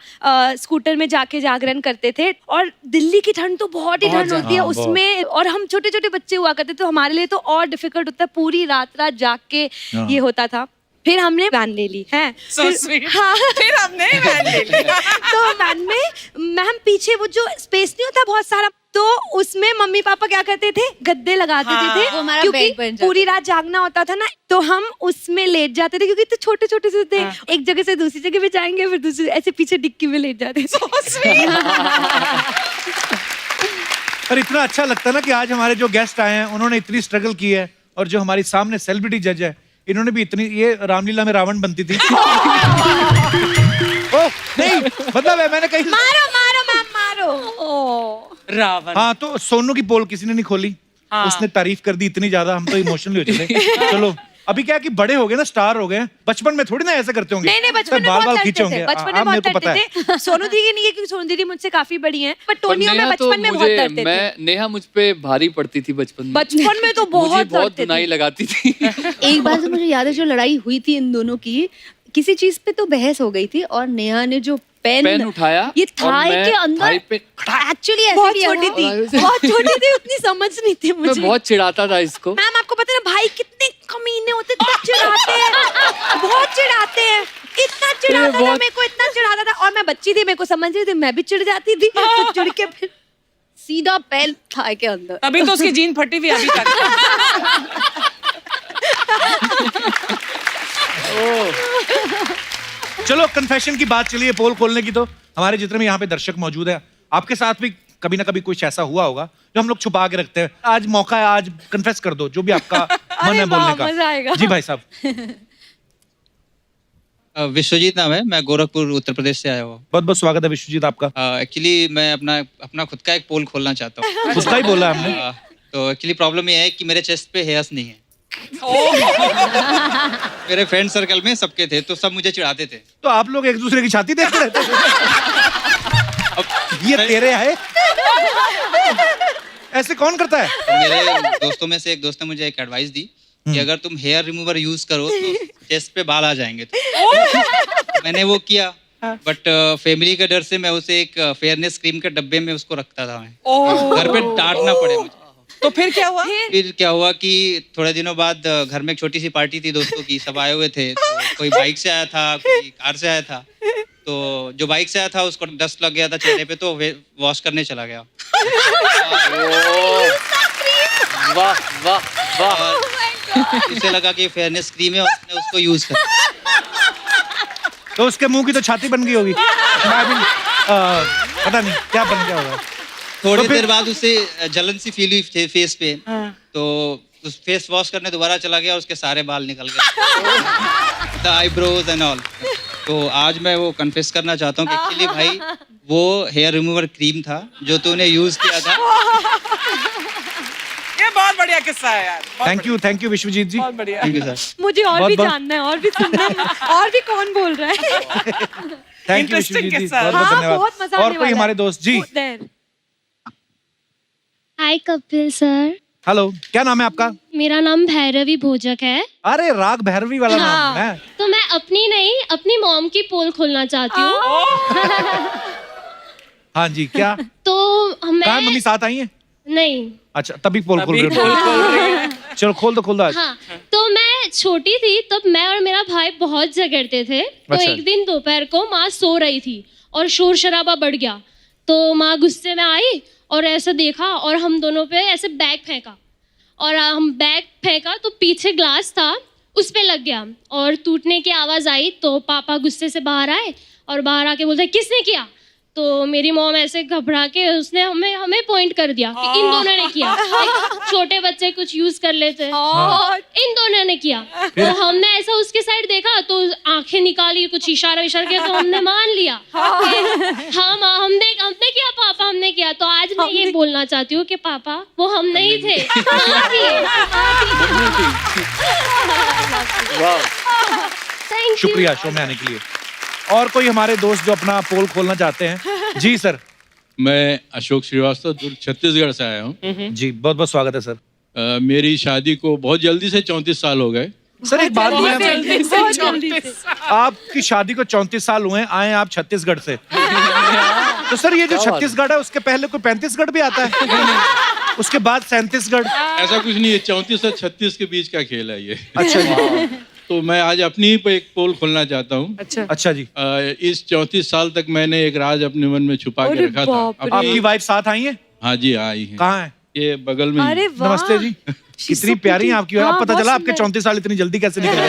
स्कूटर में जाके जागरण करते थे। और दिल्ली की ठंड तो बहुत ही ठंड होती है हाँ, उसमें, और हम छोटे छोटे बच्चे हुआ करते तो हमारे लिए तो और डिफिकल्ट होता है, पूरी रात रात जाग के ये होता था। फिर हमने वैन ले ली है। So sweet. हाँ फिर हमने वैन ले ली। तो वैन में मैम पीछे वो जो स्पेस नहीं होता बहुत सारा, तो उसमें मम्मी पापा क्या करते थे, गद्दे लगा देते थे। वो हमारा क्योंकि बेड बन जाता पूरी रात जागना होता था ना, तो हम उसमें लेट जाते थे क्योंकि तो छोटे छोटे से थे। एक जगह से दूसरी जगह पे जाएंगे, फिर दूसरी ऐसे पीछे डिक्की में लेट जाते थे। पर इतना अच्छा लगता है ना कि आज हमारे जो गेस्ट आए हैं उन्होंने इतनी स्ट्रगल की है, और जो हमारी सामने सेलिब्रिटी जज है इन्होंने भी इतनी, ये रामलीला में रावण बनती थी। ओह नहीं, मतलब है मैंने कहीं मारो मारो मैम मारो। रावण। हाँ, तो सोनू की पोल किसी ने नहीं खोली, उसने तारीफ कर दी इतनी ज्यादा, हम तो इमोशनल हो चले। चलो अभी क्या है कि बड़े हो गए ना, स्टार हो गए, बचपन में थोड़ी ना ऐसे करते होंगे। नहीं बचपन में बाल बहुत खींचे करते थे, होंगे। बचपन में हाँ, मेरे बहुत को पता करते है। थे। सोनू दीदी नहीं है क्योंकि सोनू दीदी मुझसे काफी बड़ी हैं, पर टोनियो में नेहा तो बचपन में बहुत मुझे- डरते थे। मैं नेहा मुझ पे भारी पड़ती थी बचपन में। बचपन में तो मुझे बहुत बहुत डरते धुनाई थे। लगाती थी। एक बार तो मुझे याद है जो लड़ाई हुई थी इन दोनों की, किसी चीज पे तो बहस हो गई थी और नेहा ने जो पेन उठाया ये और थाई मैं के अंदर थाई पे एक्चुअली ऐसे बहुत किया छोटी था। थी, बहुत छोटी थी, उतनी समझ नहीं थी मैं मुझे। बहुत चिढ़ाता था इसको। मैम आपको पता है ना भाई कितने कमीने होते, इतना चिढ़ाते हैं, बहुत चिढ़ाते हैं, इतना चिढ़ाता था बहुत- मेरे को, इतना चिढ़ाता था। और मैं बच्ची थी, मेरे को समझ रही थी, मैं भी चिढ़ जाती थी, तो चिढ़ के फिर सीधा पेन थाई के अंदर। अभी तो उसकी जीन फटी हुई अभी तक। चलो कन्फेशन की बात चलिए, पोल खोलने की। तो हमारे जितने भी यहाँ पे दर्शक मौजूद है, आपके साथ भी कभी ना कभी कुछ ऐसा हुआ होगा जो हम लोग छुपा के रखते हैं। आज मौका है, आज कन्फेस कर दो जो भी आपका मन है बोलने का। मजा आएगा। जी भाई साहब, विश्वजीत नाम है, मैं गोरखपुर उत्तर प्रदेश से आया हुआ। बहुत बहुत स्वागत है विश्वजीत आपका। एक्चुअली मैं अपना खुद का एक पोल खोलना चाहता हूँ। उसका ही बोला हमने। तो एक्चुअली प्रॉब्लम ये है कि मेरे चेस्ट पे हेयर्स नहीं है। मेरे फ्रेंड सर्कल में सबके थे, तो सब मुझे चिढ़ाते थे। तो आप लोग एक दूसरे की छाती देखते रहते थे? ये तेरे है? ऐसे कौन करता है? तो मेरे दोस्तों में से एक दोस्त ने मुझे एक एडवाइस दी कि अगर तुम हेयर रिमूवर यूज करो तो चेस्ट पे बाल आ जाएंगे। तो मैंने वो किया, बट फैमिली के डर से मैं उसे एक फेयरनेस क्रीम के डब्बे में उसको रखता था। मैं घर पे डांटना पड़े मुझे। तो फिर क्या हुआ? फिर क्या हुआ कि थोड़े दिनों बाद घर में एक छोटी सी पार्टी थी दोस्तों की, सब आए हुए थे। तो कोई बाइक से आया था, कोई कार से आया था। तो जो बाइक से आया था उसको डस्ट लग गया था चेहरे पे, तो वॉश करने चला गया। वाह वाह वाह। उसे लगा कि फेयरनेस क्रीम है, उसने उसको यूज कर। तो उसके मुंह की तो छाती बन गई होगी। मैं भी पता नहीं क्या बन गया होगा। थोड़ी तो फिर- देर बाद उसे जलन सी फील हुई फेस पे। तो उस फेस वॉश करने दोबारा चला गया और उसके सारे बाल निकल गए, द आईब्रोज एंड ऑल। तो आज मैं वो कन्फेस करना चाहता हूँ कि एक्चुअली भाई वो हेयर रिमूवर क्रीम था जो तूने यूज किया था। ये बहुत बढ़िया किस्सा है यार। थैंक यू विश्वजीत जी। बहुत बढ़िया। Thank you sir. मुझे और बहुत- भी बहुत- जानना है, और भी सुनना है, और भी कौन बोल रहा है। थैंक यू Interesting विश्वजीत जी, किस्सा। बहुत बहुत हाँ, धन्यवाद। बहुत मजा और आने कोई वाला हमारे है। दोस्त जी। There. Hi Kapil sir, hello, क्या नाम है आपका? मेरा नाम भैरवी भोजक है। अरे राग भैरवी वाला नाम है। तो मैं अपनी नहीं, अपनी मॉम की पोल खोलना चाहती हूँ। हाँ जी, क्या तो कहाँ मैं मम्मी साथ आई हैं? नहीं, अच्छा, तभी पोल खोल रहे हो। चलो खोल दो आज। हाँ, तो मैं छोटी थी तब मैं और मेरा भाई बहुत झगड़ते थे। तो अच्छा। एक दिन दोपहर को माँ सो रही थी और शोर शराबा बढ़ गया। तो माँ गुस्से में आई और ऐसा देखा और हम दोनों पे ऐसे बैग फेंका, और हम बैग फेंका तो पीछे ग्लास था उस पे लग गया और टूटने की आवाज़ आई। तो पापा गुस्से से बाहर आए और बाहर आके बोलते किसने किया? तो मेरी मॉम ऐसे घबरा के उसने हमें पॉइंट कर दिया कि इन दोनों ने किया। छोटे बच्चे कुछ यूज कर लेते हैं, इन दोनों ने किया। तो हमने ऐसा उसके साइड देखा तो आंखें निकाली, कुछ इशारा किया, तो हमने मान लिया कि हमने किया, पापा हमने किया। तो आज मैं ये बोलना चाहती हूँ कि पापा वो हम नहीं थे, माँ थी। Thank you. शुक्रिया शो में आने के लिए। और कोई हमारे दोस्त जो अपना पोल खोलना चाहते हैं? जी सर। मैं अशोक श्रीवास्तव दुर्ग छत्तीसगढ़ से आया हूँ। जी बहुत बहुत स्वागत है सर। मेरी शादी को बहुत जल्दी से 34 साल हो गए। सर एक बात मैं, बहुत जल्दी से। आपकी शादी को 34 साल हुए हैं, आए आप छत्तीसगढ़ से। तो सर ये जो छत्तीसगढ़ है उसके पहले कोई 35गढ़ भी आता है? उसके बाद 37गढ़? ऐसा कुछ नहीं है, 34 से 36 के बीच का खेल है ये। अच्छा जी। तो मैं आज अपनी ही पे एक पोल खोलना चाहता हूँ। अच्छा जी। इस 34 साल तक मैंने एक राज अपने मन में छुपा के रखा था। आपकी वाइफ साथ आई है? हाँ जी, आई है। कहाँ है? ये बगल में ही। अरे वाह। नमस्ते जी। कितनी प्यारी है आपकी। अब पता चला आपके 34 साल इतनी जल्दी कैसे निकले।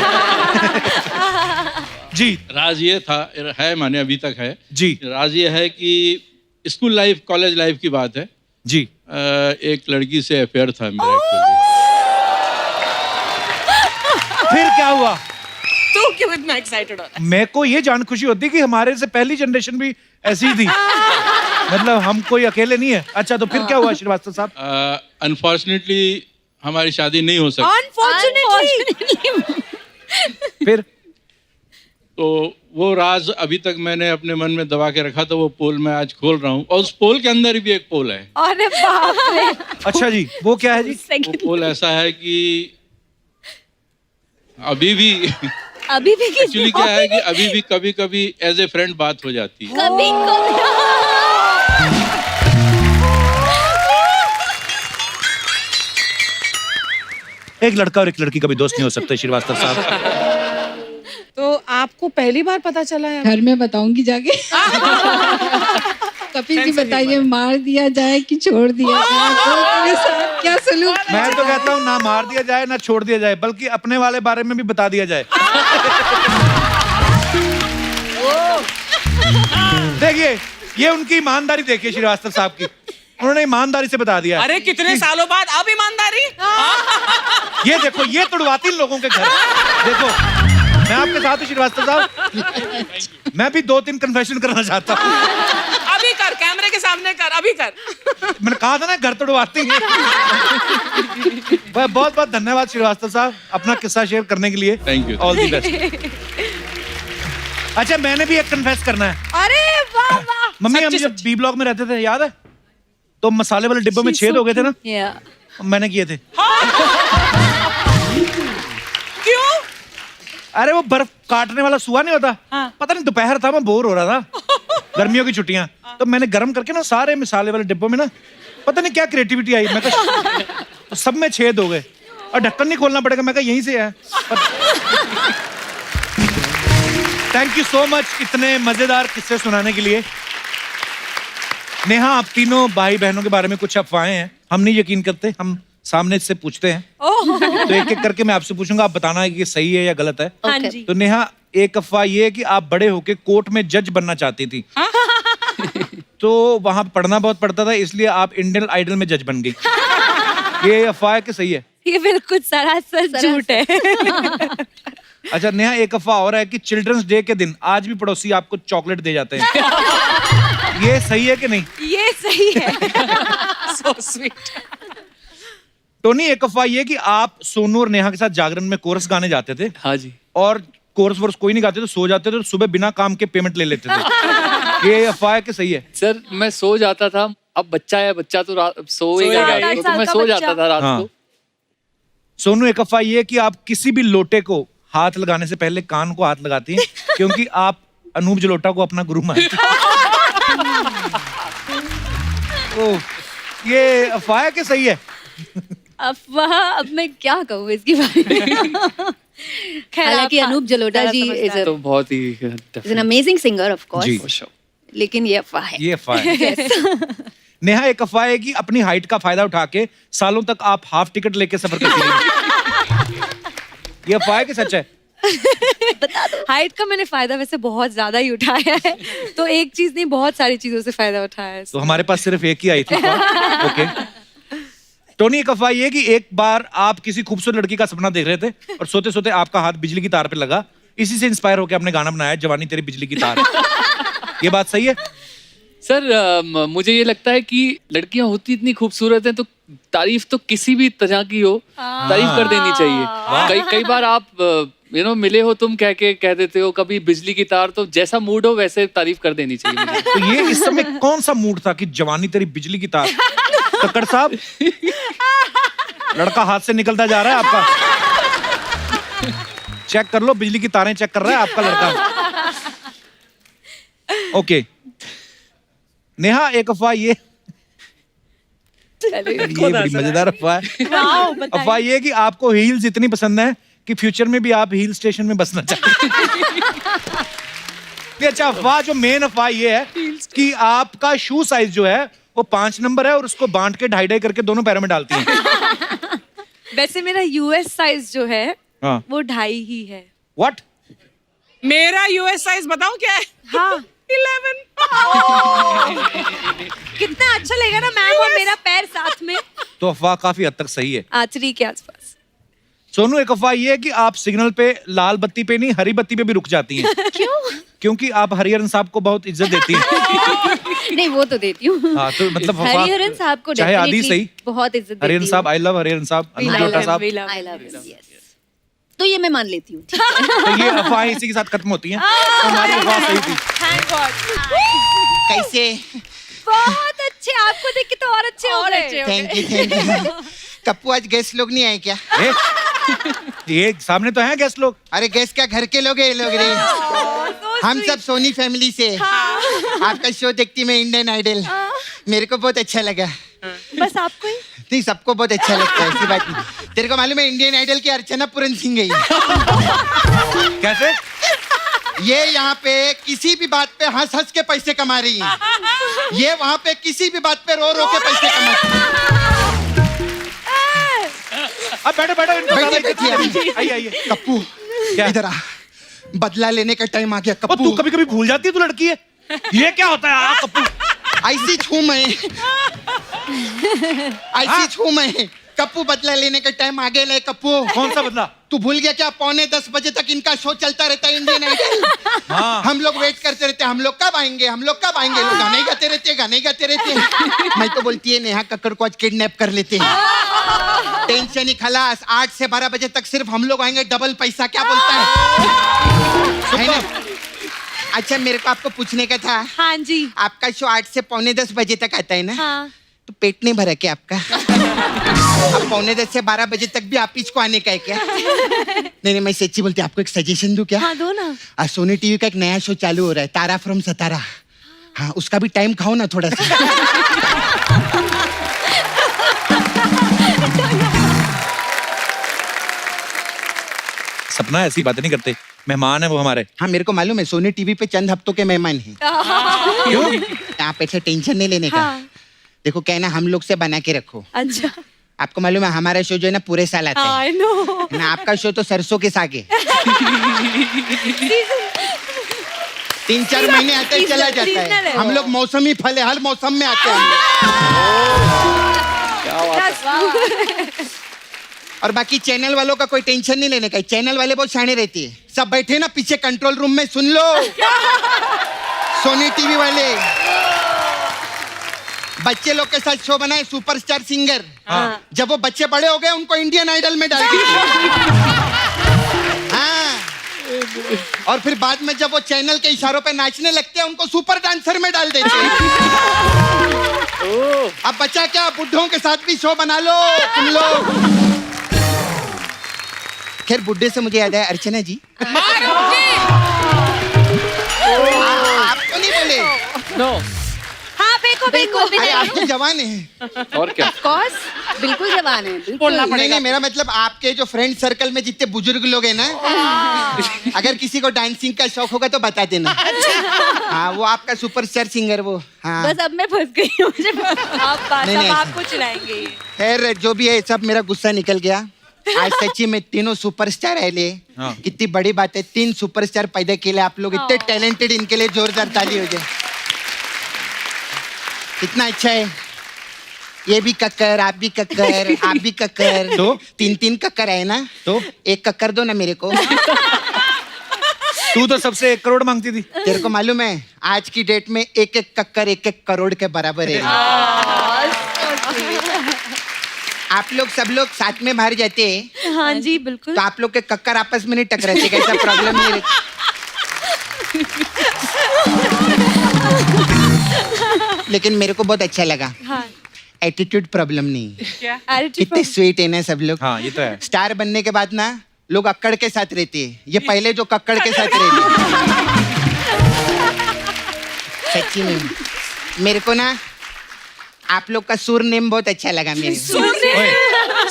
जी। राज ये था, है माने अभी तक है जी। राज ये है कि स्कूल लाइफ, कॉलेज लाइफ की बात है जी। एक लड़की से अफेयर था मेरा एक्चुअली। फिर क्या हुआ? तू क्यों इतना एक्साइटेड हो रहा है? मेरे को ये जान खुशी होती कि हमारे से पहली जनरेशन भी ऐसी ही थी। मतलब हम कोई अकेले नहीं है। अच्छा, तो फिर क्या हुआ श्रीवास्तव साहब? अनफॉर्चुनेटली हमारी शादी नहीं हो सकी। Unfortunately. फिर तो वो राज अभी तक मैंने अपने मन में दबा के रखा था, वो पोल मैं आज खोल रहा हूँ। और उस पोल के अंदर भी एक पोल है। अरे बाप रे। अच्छा जी, वो क्या है जी? वो पोल ऐसा है कि अभी भी एक्चुअली क्या है कि अभी भी कभी कभी एज ए फ्रेंड बात हो जाती है। कभी एक लड़का और एक लड़की कभी दोस्त नहीं हो सकते श्रीवास्तव साहब। तो आपको पहली बार पता चला है? घर में बताऊंगी जाके। कपिल जी बताइए, मार दिया जाए कि छोड़ दिया जाए? तो मेरे साथ क्या सलूक? मैं तो कहता हूँ ना मार दिया जाए ना छोड़ दिया जाए, बल्कि अपने वाले बारे में भी बता दिया जाए। देखिए, ये उनकी ईमानदारी देखिए श्रीवास्तव साहब की। उन्होंने ईमानदारी से बता दिया। अरे कितने सालों बाद अब ईमानदारी। ये देखो, ये तुड़वाती इन लोगों के घर। देखो, मैं आपके साथ हूँ श्रीवास्तव साहब। मैं भी 2-3 कन्फेशन करना चाहता हूँ। अभी कर, कैमरे के सामने कर, अभी कर। मैंने कहा था ना, घर तुड़वाती हैं। बहुत बहुत धन्यवाद श्रीवास्तव साहब अपना किस्सा शेयर करने के लिए। Thank you. All the best. अच्छा, मैंने भी एक कन्फेस करना है। अरे वाह वाह। मम्मी, हम जब बी ब्लॉक में रहते थे, याद है? तो मसाले वाले डिब्बों में छेद हो गए थे ना, मैंने किए थे। क्यों? अरे वो बर्फ काटने वाला सुआ नहीं होता, पता नहीं, दोपहर था, मैं बोर हो रहा था, गर्मियों की छुट्टियां, तो मैंने गर्म करके ना सारे मसाले वाले डिब्बों में ना, पता नहीं क्या क्रिएटिविटी आई, मैं तो सब में छेद हो गए और ढक्कन नहीं खोलना पड़ेगा, मैं कहा यहीं से है। थैंक यू सो मच इतने मजेदार किस्से सुनाने के लिए। नेहा, आप तीनों भाई बहनों के बारे में कुछ अफवाहें हैं, हम नहीं यकीन करते, हम सामने से पूछते हैं। तो एक एक करके मैं आपसे पूछूंगा, आप बताना है कि ये सही है या गलत है। हाँ जी। तो नेहा, एक अफवाह ये है कि आप बड़े होके कोर्ट में जज बनना चाहती थी। तो वहां पढ़ना बहुत पड़ता था, इसलिए आप इंडियन आइडल में जज बन गई। ये अफवाह है कि सही है? ये बिल्कुल सरासर झूठ है। अच्छा नेहा, एक अफवाह और है कि चिल्ड्रंस डे के दिन आज भी पड़ोसी आपको चॉकलेट दे जाते हैं। ये सही है कि नहीं? ये सही है। So sweet. टोनी, एक अफवाह ये कि आप सोनू और नेहा के साथ जागरण में कोरस गाने जाते थे। हाँ जी। और कोरस वोरस कोई नहीं गाते थे, सो जाते थे, तो सुबह बिना काम के पेमेंट ले लेते थे। ये अफवाह है कि सही है? सर, मैं सो जाता था, अब बच्चा है, बच्चा तो सोएगा, तो मैं सो जाता था रात को। सोनू, एक अफवाह ये कि आप किसी भी लोटे को हाथ लगाने से पहले कान को हाथ लगाती हैं, क्योंकि आप अनूप जलोटा को अपना गुरु मानते हैं। ये अफवाह है कि सही है? अफवाह, अब मैं क्या कहूँ इसके बारे में। हालांकि अनूप जलोटा जी इज तो बहुत ही एन अमेजिंग सिंगर ऑफ जी। कोर्स, लेकिन ये अफवाह है। ये अफवाह है। नेहा, एक अफवाह है कि अपनी हाइट का फायदा उठा के सालों तक आप हाफ टिकट लेके सफर करती हैं। ये अफवाह है कि सच है? हाइट का मैंने फायदा वैसे बहुत ज्यादा ही उठाया है, तो एक चीज नहीं, बहुत सारी चीजों से फायदा उठाया है। तो हमारे पास सिर्फ एक ही आई थी। ओके टोनी, एक अफवाह ये कि एक बार आप किसी खूबसूरत लड़की का सपना देख रहे थे और सोते सोते आपका हाथ बिजली की तार पे लगा, इसी से इंस्पायर होकर आपने गाना बनाया जवानी तेरी बिजली की तार। ये बात सही है? सर, मुझे ये लगता है कि लड़कियां होती इतनी खूबसूरत हैं, तो तारीफ तो किसी भी तरह की हो, तारीफ कर देनी चाहिए। कई बार आप मिले हो तुम कह देते हो, कभी बिजली की तार, तो जैसा मूड हो वैसे तारीफ कर देनी चाहिए मुझे। तो ये इस समय कौन सा मूड था कि जवानी तेरी बिजली की तार? कक्कड़ साहब, लड़का हाथ से निकलता जा रहा है आपका, चेक कर लो, बिजली की तारें चेक कर रहा है आपका लड़का। ओके नेहा, एक अफवाह ये बड़ी मजेदार अफवाह है। अफवाह ये कि आपको हील्स इतनी पसंद है कि फ्यूचर में भी आप हिल स्टेशन में बसना चाहते हैं। अच्छा, अफवाह जो मेन अफवाह ये है कि आपका शू साइज जो है वो 5 नंबर है और उसको बांट के 2.5 करके दोनों पैरों में डालती हैं। वैसे मेरा यूएस साइज जो है हाँ। वो 2.5 ही है। व्हाट? मेरा यूएस साइज बताऊं क्या है? हाँ 11। कितना अच्छा लगेगा ना मैम और मेरा पैर साथ में। तो अफवाह काफी हद तक सही है। आचरी के आसपास। सोनू, एक अफवाह ये है कि आप सिग्नल पे लाल बत्ती पे नहीं हरी बत्ती पे भी रुक जाती हैं। क्यों? क्योंकि आप हरिहरन साहब को बहुत इज्जत देती हैं। नहीं, वो तो देती हूँ। हाँ, तो मतलब हरिहरन साहब को चाहे आदि definitely सही, बहुत इज्जत देती हरिहरन साहब, आई लव हरिहरन साहब, अनूप जलोटा साहब। I love him, yes. तो ये मैं मान लेती हूँ। तो ये अफवाह इसी के साथ खत्म होती हैं। तो हमारी अफवाह सही थी। कैसे? बहुत अच्छे, आपको देख के तो और अच्छे हो गए। थैंक यू कप्पू, आज गेस्ट लोग नहीं आए क्या? ये सामने तो हैं गेस्ट लोग। अरे गेस्ट क्या, घर के लोग हैं ये लोग रे। हम सब सोनी फैमिली से। आपका शो देखती मैं इंडियन आइडल, मेरे को बहुत अच्छा लगा। बस आपको ही? नहीं, सबको बहुत अच्छा लगता है, ऐसी बात नहीं। तेरे को मालूम है इंडियन आइडल की अर्चना पूरन सिंह गई? कैसे? ये यहाँ पे किसी भी बात पे हंस हंस के पैसे कमा रही है, ये वहाँ पे किसी भी बात पे रो रो के पैसे कमाती है। अब बैठो बैठिए। आइए। कप्पू इधर आ, बदला लेने का टाइम आ गया। कप्पू, तू कभी कभी भूल जाती है तू लड़की है। ये क्या होता है कप्पू? ऐसी छू मैं ऐसी छू मैं कप्पू बदला लेने का टाइम आगे ले कप्पू। कौन सा बदला? तू भूल गया क्या? 9:45 बजे तक इनका शो चलता रहता है इंडियन आइडल। हाँ। हम लोग वेट करते रहते हैं, हम लोग कब आएंगे, हम लोग कब आएंगे। लोग गाने गाते रहते हैं, गाने गाते रहते हैं। मैं तो बोलती है नेहा कक्कड़ को आज किडनैप कर लेते हैं। टेंशन ही खलास। 8 से 12 बजे तक सिर्फ हम लोग आएंगे, डबल पैसा। क्या बोलता है ना? अच्छा मेरे को आपको पूछने का था। हाँ जी। आपका शो 8 से 9:45 बजे तक आता है ना? हाँ। तो पेट नहीं भरा क्या आपका? अब 9:45 से 12 बजे तक भी आप इसको आने का है क्या? नहीं मैं सच्ची बोलती, आपको एक सजेशन दूं क्या? हाँ दो ना। आज सोनी टीवी का एक नया शो चालू हो रहा है, तारा फ्रॉम सतारा। हाँ उसका भी टाइम खाओ ना थोड़ा सा। सपना ऐसी बातें नहीं करते, मेहमान है वो हमारे। हाँ मेरे को मालूम है, सोनी टीवी पे चंद हफ्तों के मेहमान हैं। क्यों? आप ऐसे टेंशन नहीं लेने का। हाँ। देखो क्या है ना, हम लोग से बना के रखो। अच्छा। आपको मालूम है हमारा शो जो है ना पूरे साल आता है I know। ना। आपका शो तो सरसों के साग है। 3-4 महीने आते ही चला जाता Seasonal है। है हम वो। लोग मौसमी फल है, हर मौसम में आते हैं। और बाकी चैनल वालों का कोई टेंशन नहीं लेने का। चैनल वाले बहुत शाणे रहते हैं। सब बैठे ना पीछे कंट्रोल रूम में, सुन लो। सोनी टीवी वाले बच्चे लोग के साथ शो बनाए सुपरस्टार सिंगर। हाँ। जब वो बच्चे बड़े हो गए उनको इंडियन आइडल में डाल दिए। हाँ। और फिर बाद में जब वो चैनल के इशारों पे नाचने लगते हैं उनको सुपर डांसर में डाल देते हैं। अब बच्चा क्या, बुड्ढों के साथ भी शो बना लो तुम लोग। खैर बुड्ढे से मुझे याद है, अर्चना जी आपको नहीं बोले? नो। हाँ बेको अरे आप तो जवान हैं। और क्या? कॉस बिल्कुल जवान है, बिल्कुल। नहीं मेरा मतलब आपके जो फ्रेंड सर्कल में जितने बुजुर्ग लोग हैं ना, अगर किसी को डांसिंग का शौक होगा तो बता देना। हाँ वो आपका सुपरस्टार सिंगर वो। हाँ बस अब मैं फंस गई हूँ। नहीं। आपको चिढ़ाएंगे। खैर जो भी है सब मेरा गुस्सा निकल गया। आज सच्ची में तीनों सुपरस्टार है ले। हाँ। कितनी बड़ी बात है, 3 सुपरस्टार पैदा के लिए आप लोग इतने टैलेंटेड, इनके लिए जोरदार ताली हो जाए। कितना अच्छा है। ये भी कक्कर, आप भी कक्कर, आप भी कक्कर। तो 3 कक्कर है ना, तो एक कक्कर दो ना मेरे को। तू तो सबसे 1 करोड़ मांगती थी। तेरे को मालूम है आज की डेट में एक कक्कर 1 करोड़ के बराबर है। आप लोग सब लोग साथ में बाहर जाते हैं हाँ जी बिल्कुल। तो आप लोग के कक्कर आपस में नहीं टकराते, कैसा प्रॉब्लम नहीं रहता? लेकिन मेरे को बहुत अच्छा लगा। हाँ। एटीट्यूड प्रॉब्लम नहीं। क्या? कितने स्वीट है ना सब लोग। हाँ ये तो है। स्टार बनने के बाद ना लोग अक्कड़ के साथ रहते हैं। ये पहले जो कक्कड़ के साथ रहते। सच्ची में मेरे को ना आप लोग का सुर नेम बहुत अच्छा लगा मेरे।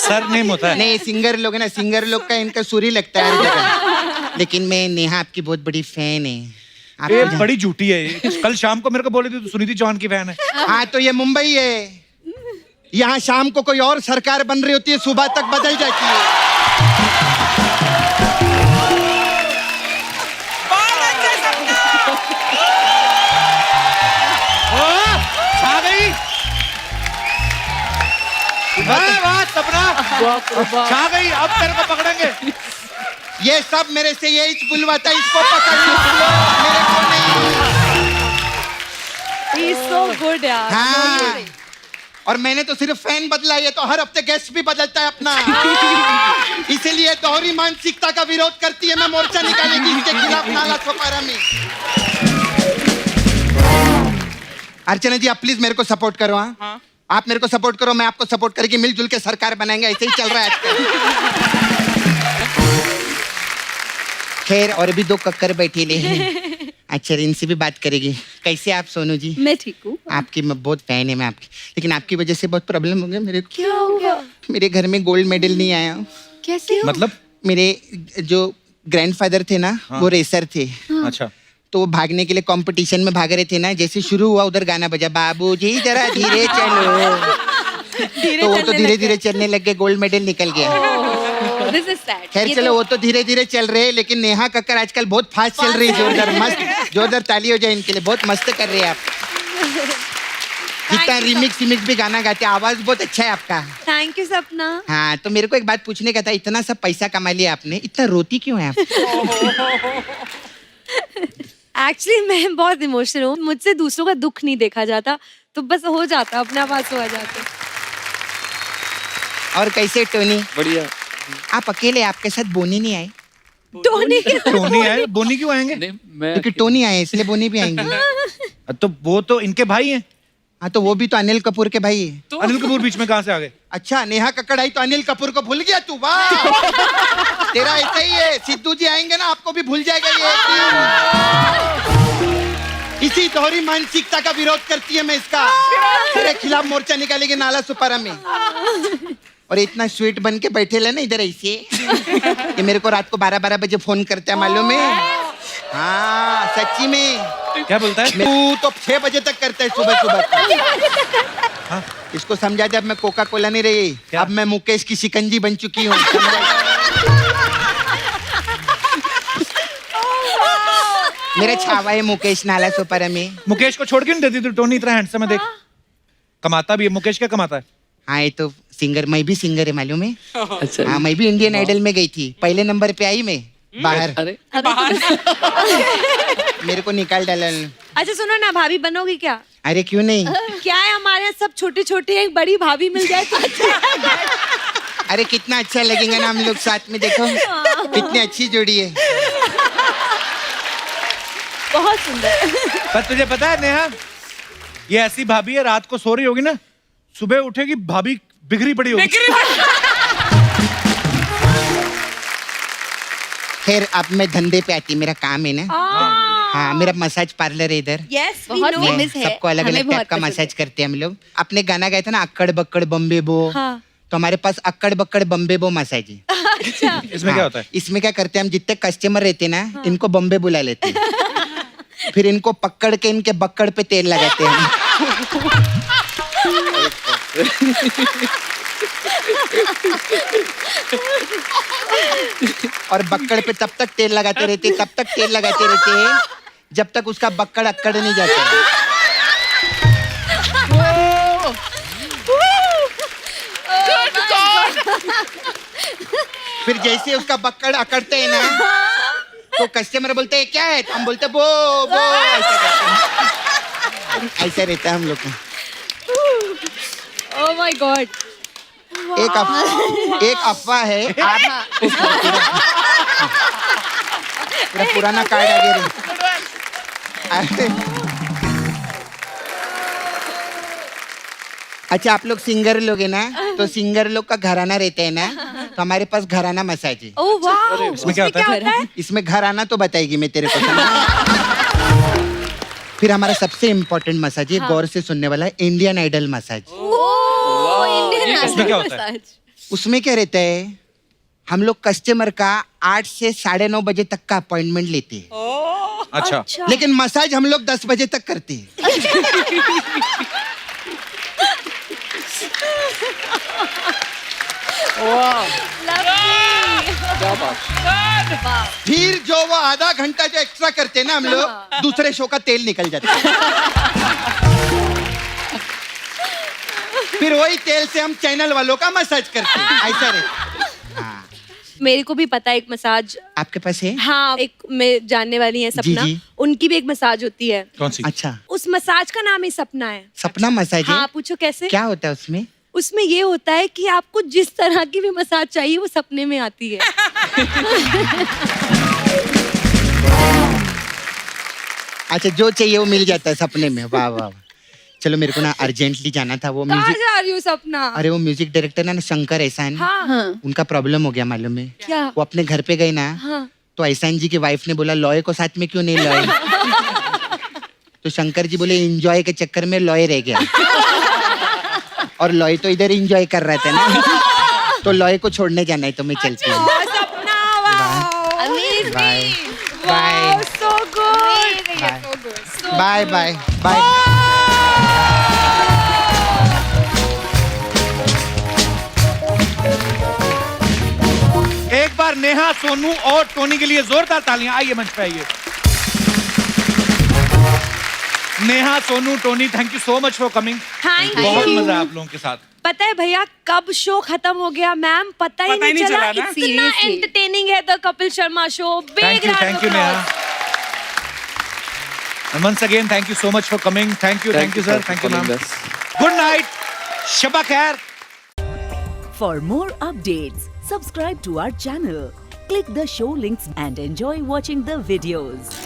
सर नेम होता है। नहीं सिंगर लोग है ना, सिंगर लोग का इनका सुर ही लगता है हर जगह। लेकिन मैं नेहा आपकी बहुत बड़ी फैन है। आप ये बड़ी झूठी है। कल शाम को मेरे को बोली थी तू सुनीति चौहान की फैन है। हाँ तो ये मुंबई है। यहाँ शाम को कोई और सरकार बन रही होती है, सुबह तक बदल जाती है। छा गई। वाह सपना, छा गई। अब तेरे को पकड़ेंगे। ये सब मेरे से यही बुलवाता है, इसको पकड़ लो, मेरे को नहीं। He's so good यार। हाँ। और मैंने तो सिर्फ फैन बदला, ये तो हर हफ्ते गेस्ट भी बदलता है अपना। इसीलिए दोहरी मानसिकता का विरोध करती है। मैं मोर्चा निकालेगी इसके खिलाफ नाला छपारा में। अर्चना जी आप प्लीज मेरे को सपोर्ट करो। हाँ आप मेरे को सपोर्ट करो, मैं आपको सपोर्ट करके मिलजुल के सरकार बनाएंगे। ऐसे ही चल रहा है आजकल। खैर और भी 2 कक्कर बैठे ले हैं। अच्छा इनसे भी बात करेगी। कैसे आप सोनू जी? मैं ठीक हूँ। आपकी मैं बहुत फैन है मैं आपकी, लेकिन आपकी वजह से बहुत प्रॉब्लम हो गया मेरे को। क्या हो गया? मेरे घर में गोल्ड मेडल नहीं आया। कैसे? मतलब मेरे जो ग्रैंडफादर थे ना, वो रेसर थे। अच्छा। तो वो भागने के लिए कंपटीशन में भाग रहे थे ना, जैसे शुरू हुआ उधर गाना बजा, बाबूजी जरा धीरे चलो। तो वो तो धीरे धीरे चलने लग गए, गोल्ड मेडल निकल गया। This is sad. खैर ये चलो तो- वो तो धीरे धीरे चल रहे हैं, लेकिन नेहा कक्कर आजकल बहुत फास्ट चल रही है। जोरदार मस्त, जोरदार ताली हो जाए इनके लिए। बहुत मस्त कर रहे हैं आप। जितना रिमिक्स भी गाना गाते, आवाज बहुत अच्छा है आपका। थैंक यू सपना। हाँ, तो मेरे को एक बात पूछने का था, इतना सब पैसा कमा लिया आपने, इतना रोती क्यों है आप? एक्चुअली मैं बहुत इमोशनल हूँ, मुझसे दूसरों का दुख नहीं देखा जाता, तो बस हो जाता, अपने आप आंसू आ जाते। और कैसे टोनी? बढ़िया। आप अकेले, आपके साथ बोनी नहीं आए? टोनी टोनी आए, बोनी क्यों आएंगे? नहीं मैं क्योंकि टोनी आए इसलिए बोनी भी आएंगे। तो वो तो इनके भाई हैं। हाँ, तो वो भी तो अनिल कपूर के भाई है। तो अनिल कपूर बीच में कहाँ से आ गए? अच्छा, नेहा कक्कड़ आई तो अनिल कपूर को भूल गया तू? वाह, तेरा ऐसा ही है। सिद्धू जी आएंगे ना, आपको भी भूल जाएगा ये एक दिन। इसी दोहरी मानसिकता का विरोध करती है मैं इसका। तेरे खिलाफ मोर्चा निकालेंगे नाला सुपारा में। और इतना स्वीट बन के बैठे ले ना इधर ऐसे, ये मेरे को रात को 12-12 बजे फोन करता है, मालूम है? हाँ, सच्ची में। क्या बोलता है? तू तो 6 बजे तक करता है सुबह। हाँ? इसको समझा दे, अब मैं कोका कोला नहीं रही, अब मैं मुकेश की शिकंजी बन चुकी हूँ। मेरा छावा है मुकेश नाला सुपारा में। मुकेश को छोड़ के नहीं देती तू? टोनी इतना हैंडसम है, देख कमाता भी है। मुकेश क्या कमाता है? हाँ, ये तो सिंगर, मैं भी सिंगर है मालूम है? अच्छा। हाँ, मैं भी इंडियन आइडल में गई थी, पहले नंबर पे आई मैं बाहर। अरे मेरे को निकाल डाला। अच्छा सुनो ना, भाभी बनोगी क्या? अरे क्यों नहीं? क्या है, हमारे यहाँ सब छोटे छोटे, एक बड़ी भाभी मिल जाए तो अच्छा। अरे कितना अच्छा लगेगा ना हम लोग साथ में, देखो कितनी अच्छी जोड़ी है। बहुत सुंदर। पर तुझे पता है नेहा, ये ऐसी भाभी है, रात को सो रही होगी ना, सुबह उठेगी भाभी बिगड़ी पड़ी होगी। खैर, अब मैं धंधे पे आती, मेरा काम है ना। हाँ, मेरा मसाज पार्लर है इधर। यस, बहुत फेमस है, सबको अलग हमें अलग बहुत टाइप का पसंद मसाज करते हैं हम लोग। अपने गाना गाए थे ना, अक्कड़ बक्कड़ बम्बे बो। हाँ। तो हमारे पास अक्कड़ बक्कड़ बम्बे बो मसाज है। अच्छा। इसमें क्या होता है? इसमें क्या करते हैं, हम जितने कस्टमर रहते हैं ना, इनको बम्बे बुला लेते हैं। फिर इनको पकड़ के इनके बक्कड़ पे तेल लगाते हैं। और बक्कड़ पे तब तक तेल लगाते रहते हैं जब तक उसका बक्कड़ अक्कड़ नहीं जाता है। फिर जैसे उसका बक्कड़ अकड़ते हैं ना, तो कस्टमर बोलते हैं क्या है, तो हम बोलते बो बो, ऐसा करते हैं। ऐसा रहता है हम लोग का। Oh my God. एक अफवाह है, आप पूरा पुराना कार्ड आगे अच्छा, आप लोग सिंगर लोग है ना, तो सिंगर लोग का घराना रहते हैं ना, तो हमारे पास घराना मसाज है। ओह वाह, इसमें क्या होता है? इसमें घराना तो बताएगी मैं तेरे को। फिर हमारा सबसे इम्पोर्टेंट मसाज है, गौर से सुनने वाला है, इंडियन आइडल मसाज। इसमें क्या होता है? उसमें क्या रहता है, हम लोग कस्टमर का 8 से 9:30 बजे तक का अपॉइंटमेंट लेते हैं। अच्छा। लेकिन मसाज हम लोग 10 बजे तक करते हैं। क्या बात। फिर जो वो आधा घंटा जो एक्स्ट्रा करते हैं ना हम लोग, दूसरे शो का तेल निकल जाता है। फिर वही तेल से हम चैनल वालों का मसाज करते हैं। ऐसा रहता है। मेरे को भी पता है एक मसाज। आपके पास है? हाँ, एक मैं जानने वाली है सपना, जी। उनकी भी एक मसाज होती है। कौन सी? अच्छा, उस मसाज का नाम ही सपना है। सपना मसाज है? हाँ, पूछो कैसे? क्या होता है उसमें? उसमें ये होता है कि आपको जिस तरह की भी मसाज चाहिए वो सपने में आती है। अच्छा, जो चाहिए वो मिल जाता है सपने में। वाह वाह वाह। चलो, मेरे को ना अर्जेंटली जाना था। वो कहाँ म्यूजिक, जा रही हो सपना? अरे वो म्यूजिक डायरेक्टर ना शंकर एहसान, हाँ। उनका प्रॉब्लम हो गया मालूम है? क्या? वो अपने घर पे गए ना, हाँ। तो एहसान जी की वाइफ ने बोला लॉय को साथ में क्यों नहीं लॉय? तो शंकर जी बोले एंजॉय के चक्कर में लॉय रह गया। और लॉय तो इधर एंजॉय कर रहा था ना, तो लॉय को छोड़ने जाना है, तो मैं चलती हूँ। सपना, वाह, bye bye so good, bye bye bye. एक बार नेहा, सोनू और टोनी के लिए जोरदार तालियां। आइए मंच पे आइए। Neha, Sonu, Tony, thank you so much for coming. Thank बहुत यू। मजा आया आप लोगों के साथ। पता है भैया कब शो खत्म हो गया मैम, पता ही नहीं चला। ना? इतना Seriously. एंटरटेनिंग है the Kapil Sharma show. Thank you Neha. And once again, thank you so much for coming. Thank you sir. Thank you ma'am. Good night. Shabba khair. For more updates, subscribe to our channel, click the show links and enjoy watching the videos.